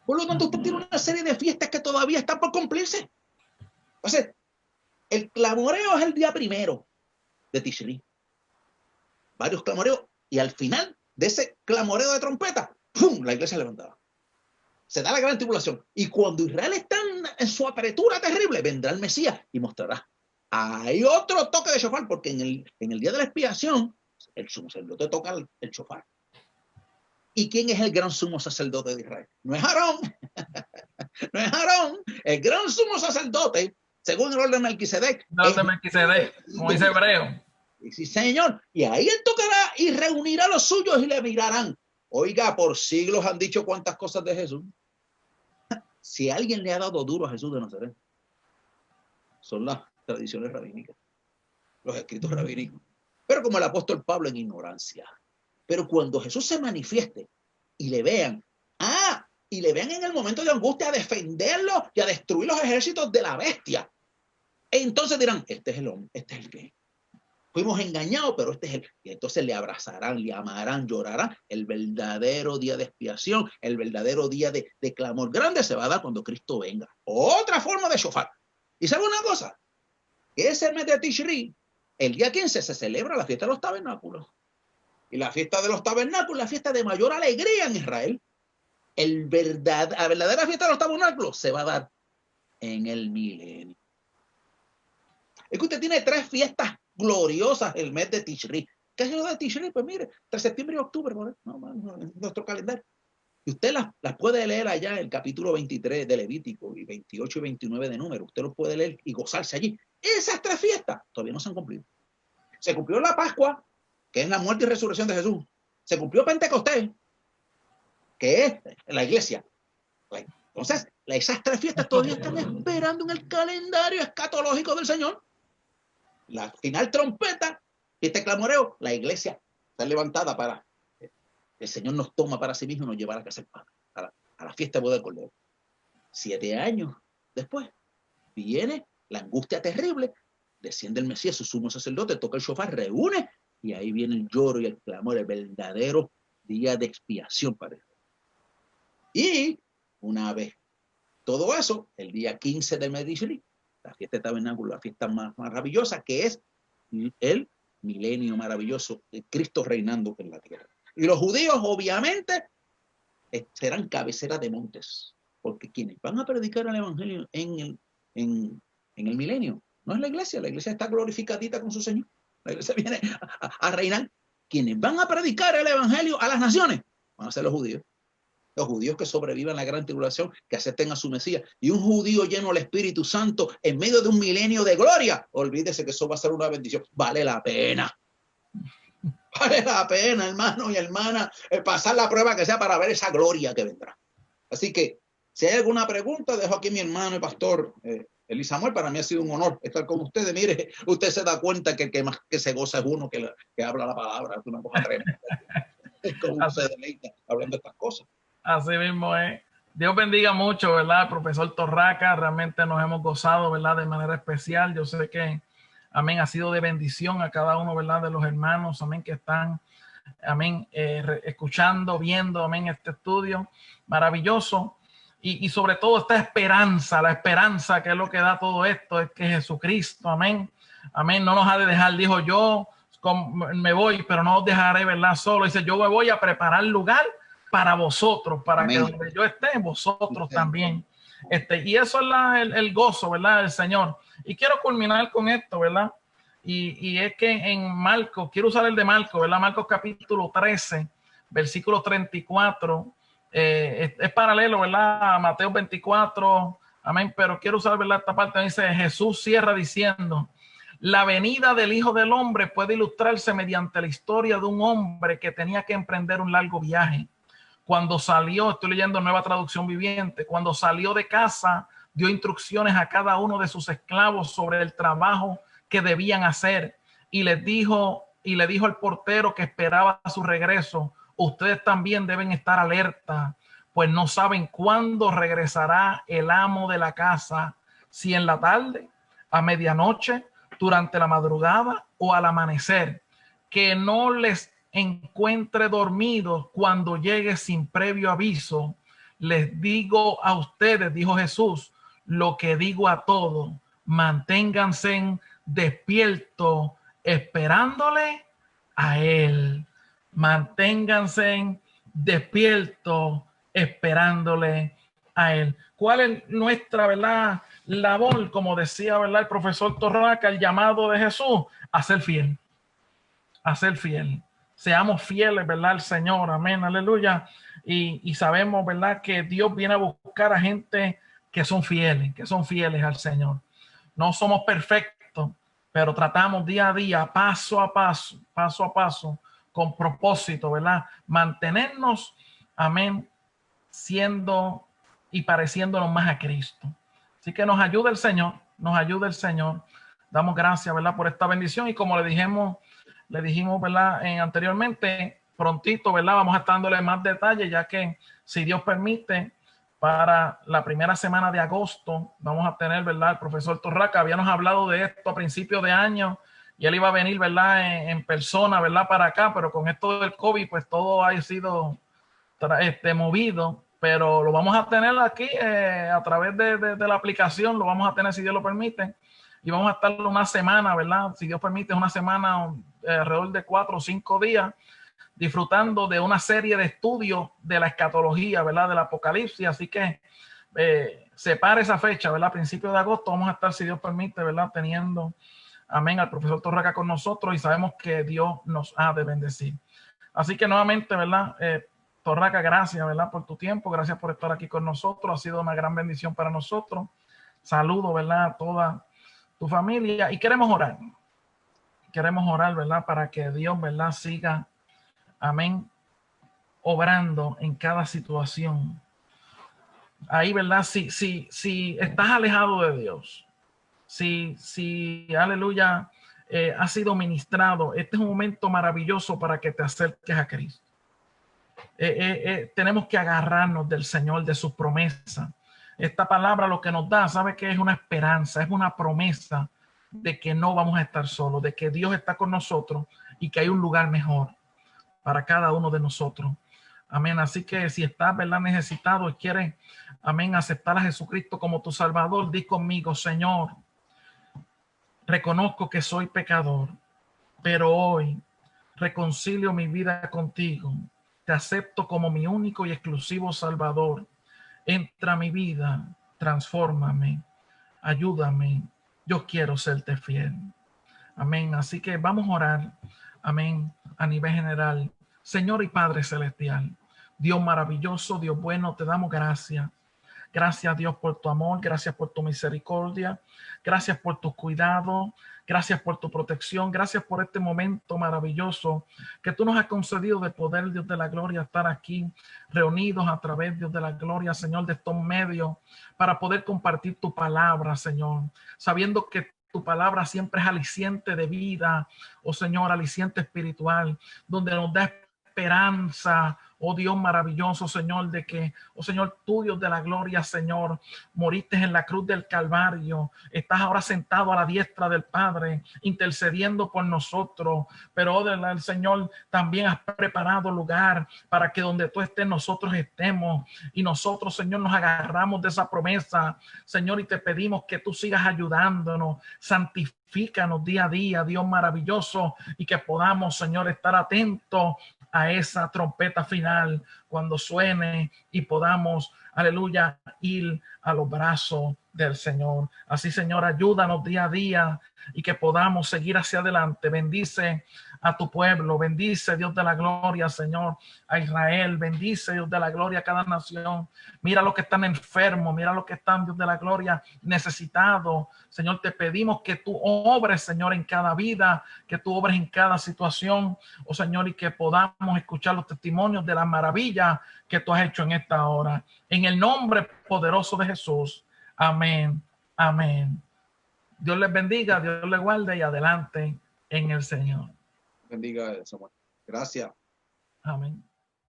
Por lo tanto, usted tiene una serie de fiestas que todavía están por cumplirse. O sea, el clamoreo es el día 1 de Tishri. Varios clamoreos, y al final de ese clamoreo de trompeta, ¡pum!, la iglesia levantada. Se da la gran tribulación. Y cuando Israel está en su apretura terrible, vendrá el Mesías y mostrará. Hay otro toque de shofar, porque en el día de la expiación, el sumo sacerdote toca el shofar. ¿Y quién es el gran sumo sacerdote de Israel? No es Aarón. No es Aarón. El gran sumo sacerdote, según el orden de Melquisedec. No de Melquisedec, como dice Hebreo. Sí, señor. Y ahí él tocará y reunirá a los suyos y le mirarán. Oiga, por siglos han dicho cuántas cosas de Jesús. Si alguien le ha dado duro a Jesús de Nazaret, son las tradiciones rabínicas, los escritos rabínicos. Pero como el apóstol Pablo, en ignorancia. Pero cuando Jesús se manifieste y le vean, y le vean en el momento de angustia a defenderlo y a destruir los ejércitos de la bestia, entonces dirán, este es el hombre, este es el que fuimos engañados, pero este es el. Y entonces le abrazarán, le amarán, llorarán. El verdadero día de expiación, el verdadero día de clamor grande se va a dar cuando Cristo venga. Otra forma de shofar. ¿Y sabe una cosa? Ese mes de Tishri, el día 15, se celebra la fiesta de los tabernáculos. Y la fiesta de los tabernáculos es la fiesta de mayor alegría en Israel. La verdadera fiesta de los tabernáculos se va a dar en el milenio. Es que usted tiene 3 fiestas gloriosas el mes de Tishri. ¿Qué es lo de Tishri? Pues mire, entre septiembre y octubre, nuestro calendario. Y usted las puede leer allá en el capítulo 23 de Levítico y 28 y 29 de Números. Usted los puede leer y gozarse allí. Esas 3 fiestas todavía no se han cumplido. Se cumplió la Pascua, que es la muerte y resurrección de Jesús. Se cumplió Pentecostés, que es la iglesia. Entonces, esas 3 fiestas todavía están esperando en el calendario escatológico del Señor. La final trompeta, este clamoreo, la iglesia está levantada para el Señor nos toma para sí mismo y nos lleva a la casa del Padre, a la fiesta de boda del Cordero. 7 años después viene la angustia terrible, desciende el Mesías, su sumo sacerdote, toca el shofar, reúne, y ahí viene el lloro y el clamor, el verdadero día de expiación para él. Y una vez todo eso, el día 15 del mes de Tishri, la fiesta de tabernáculo, la fiesta más maravillosa, que es el milenio maravilloso de Cristo reinando en la tierra. Y los judíos, obviamente, serán cabeceras de montes, porque quienes van a predicar el evangelio en el milenio no es la iglesia está glorificadita con su Señor. La iglesia viene a reinar. Quienes van a predicar el evangelio a las naciones van a ser los judíos. Los judíos que sobrevivan la gran tribulación, que acepten a su Mesías. Y un judío lleno del Espíritu Santo en medio de un milenio de gloria, olvídese que eso va a ser una bendición. Vale la pena. Vale la pena, hermano y hermana, pasar la prueba que sea para ver esa gloria que vendrá. Así que, si hay alguna pregunta, dejo aquí a mi hermano y pastor Eli Samuel. Para mí ha sido un honor estar con ustedes. Mire, usted se da cuenta que el que más que se goza es uno que habla la palabra. Es una cosa tremenda. Es como uno se deleita hablando de estas cosas. Así mismo es. Dios bendiga mucho, ¿verdad? Profesor Torraca, realmente nos hemos gozado, ¿verdad? De manera especial. Yo sé que, amén, ha sido de bendición a cada uno, ¿verdad? De los hermanos, amén, que están, amén, escuchando, viendo, amén, este estudio maravilloso. Y sobre todo esta esperanza, la esperanza que es lo que da todo esto, es que Jesucristo, amén, amén, no nos ha de dejar. Dijo, yo me voy, pero no os dejaré, ¿verdad? Solo. Dice, yo me voy a preparar lugar para vosotros, para amén, que donde yo esté, vosotros también. Y eso es el gozo, ¿verdad? Del Señor. Y quiero culminar con esto, ¿verdad? Y es que en Marcos, quiero usar el de Marcos, ¿verdad? Marcos capítulo 13, versículo 34, es paralelo, ¿verdad? A Mateo 24, Amén. Pero quiero usar, ¿verdad?, esta parte. Dice, Jesús cierra diciendo, la venida del Hijo del Hombre puede ilustrarse mediante la historia de un hombre que tenía que emprender un largo viaje. Cuando salió, estoy leyendo Nueva Traducción Viviente, cuando salió de casa, dio instrucciones a cada uno de sus esclavos sobre el trabajo que debían hacer y le dijo al portero que esperaba su regreso, ustedes también deben estar alerta, pues no saben cuándo regresará el amo de la casa, si en la tarde, a medianoche, durante la madrugada o al amanecer, que no les encuentre dormidos cuando llegue sin previo aviso. Les digo a ustedes, dijo Jesús, lo que digo a todos, manténganse despiertos esperándole a él. Manténganse despiertos esperándole a él. ¿Cuál es nuestra, verdad, labor? Como decía, verdad, el profesor Torraca, el llamado de Jesús, a ser fiel. A ser fiel. Seamos fieles, ¿verdad?, al Señor. Amén, aleluya. Y sabemos, ¿verdad?, que Dios viene a buscar a gente que son fieles al Señor. No somos perfectos, pero tratamos día a día, paso a paso, con propósito, ¿verdad? Mantenernos, amén, siendo y pareciéndonos más a Cristo. Así que nos ayuda el Señor. Damos gracias, ¿verdad?, por esta bendición. Y como le dijimos, ¿verdad?, anteriormente, prontito, ¿verdad?, vamos a estar dándole más detalles, ya que, si Dios permite, para la primera semana de agosto vamos a tener, ¿verdad?, el profesor Torraca. Habíamos hablado de esto a principios de año y él iba a venir, ¿verdad?, en persona, ¿verdad?, para acá, pero con esto del COVID, pues todo ha sido movido, pero lo vamos a tener aquí a través de la aplicación, lo vamos a tener si Dios lo permite, y vamos a estar una semana, ¿verdad?, si Dios permite, una semana, alrededor de 4 o 5 días, disfrutando de una serie de estudios de la escatología, ¿verdad?, del Apocalipsis. Así que separe esa fecha, ¿verdad?, a principios de agosto vamos a estar, si Dios permite, ¿verdad?, teniendo, amén, al profesor Torraca con nosotros, y sabemos que Dios nos ha de bendecir. Así que nuevamente, ¿verdad?, Torraca, gracias, ¿verdad?, por tu tiempo, gracias por estar aquí con nosotros, ha sido una gran bendición para nosotros. Saludo, ¿verdad?, a toda tu familia, y queremos orar, ¿verdad?, para que Dios, ¿verdad?, siga, amén, obrando en cada situación. Ahí, ¿verdad? Si estás alejado de Dios, si aleluya, has sido ministrado, este es un momento maravilloso para que te acerques a Cristo. Tenemos que agarrarnos del Señor, de su promesa. Esta palabra lo que nos da, ¿sabe qué? Es una esperanza, es una promesa de que no vamos a estar solos, de que Dios está con nosotros y que hay un lugar mejor para cada uno de nosotros. Amén. Así que si estás, ¿verdad?, necesitado y quieres, amén, aceptar a Jesucristo como tu Salvador, di conmigo: Señor, reconozco que soy pecador, pero hoy reconcilio mi vida contigo. Te acepto como mi único y exclusivo Salvador. Entra a mi vida, transfórmame, ayúdame. Yo quiero serte fiel. Amén. Así que vamos a orar, amén, a nivel general. Señor y Padre Celestial, Dios maravilloso, Dios bueno, te damos gracias. Gracias, Dios, por tu amor, gracias por tu misericordia, gracias por tu cuidado, gracias por tu protección, gracias por este momento maravilloso que tú nos has concedido de poder, Dios de la gloria, estar aquí reunidos a través, Dios de la gloria, Señor, de estos medios, para poder compartir tu palabra, Señor, sabiendo que tu palabra siempre es aliciente de vida, oh Señor, aliciente espiritual, donde nos da esperanza, oh Dios maravilloso, Señor, de que, oh Señor, tú, Dios de la gloria, Señor, moriste en la cruz del Calvario, estás ahora sentado a la diestra del Padre, intercediendo por nosotros, pero, oh, el Señor, también has preparado lugar para que donde tú estés, nosotros estemos, y nosotros, Señor, nos agarramos de esa promesa, Señor, y te pedimos que tú sigas ayudándonos, santifícanos día a día, Dios maravilloso, y que podamos, Señor, estar atentos a esa trompeta final cuando suene y podamos, aleluya, ir a los brazos del Señor. Así, Señor, ayúdanos día a día y que podamos seguir hacia adelante. Bendice a tu pueblo, bendice, Dios de la gloria, Señor, a Israel, bendice, Dios de la gloria, a cada nación. Mira los que están enfermos, mira los que están, Dios de la gloria, necesitados. Señor, te pedimos que tú obres, Señor, en cada vida, que tú obres en cada situación, oh Señor, y que podamos escuchar los testimonios de la maravilla que tú has hecho en esta hora. En el nombre poderoso de Jesús. Amén. Amén. Dios les bendiga, Dios les guarde y adelante en el Señor. Bendiga, Samuel. Gracias. Amén.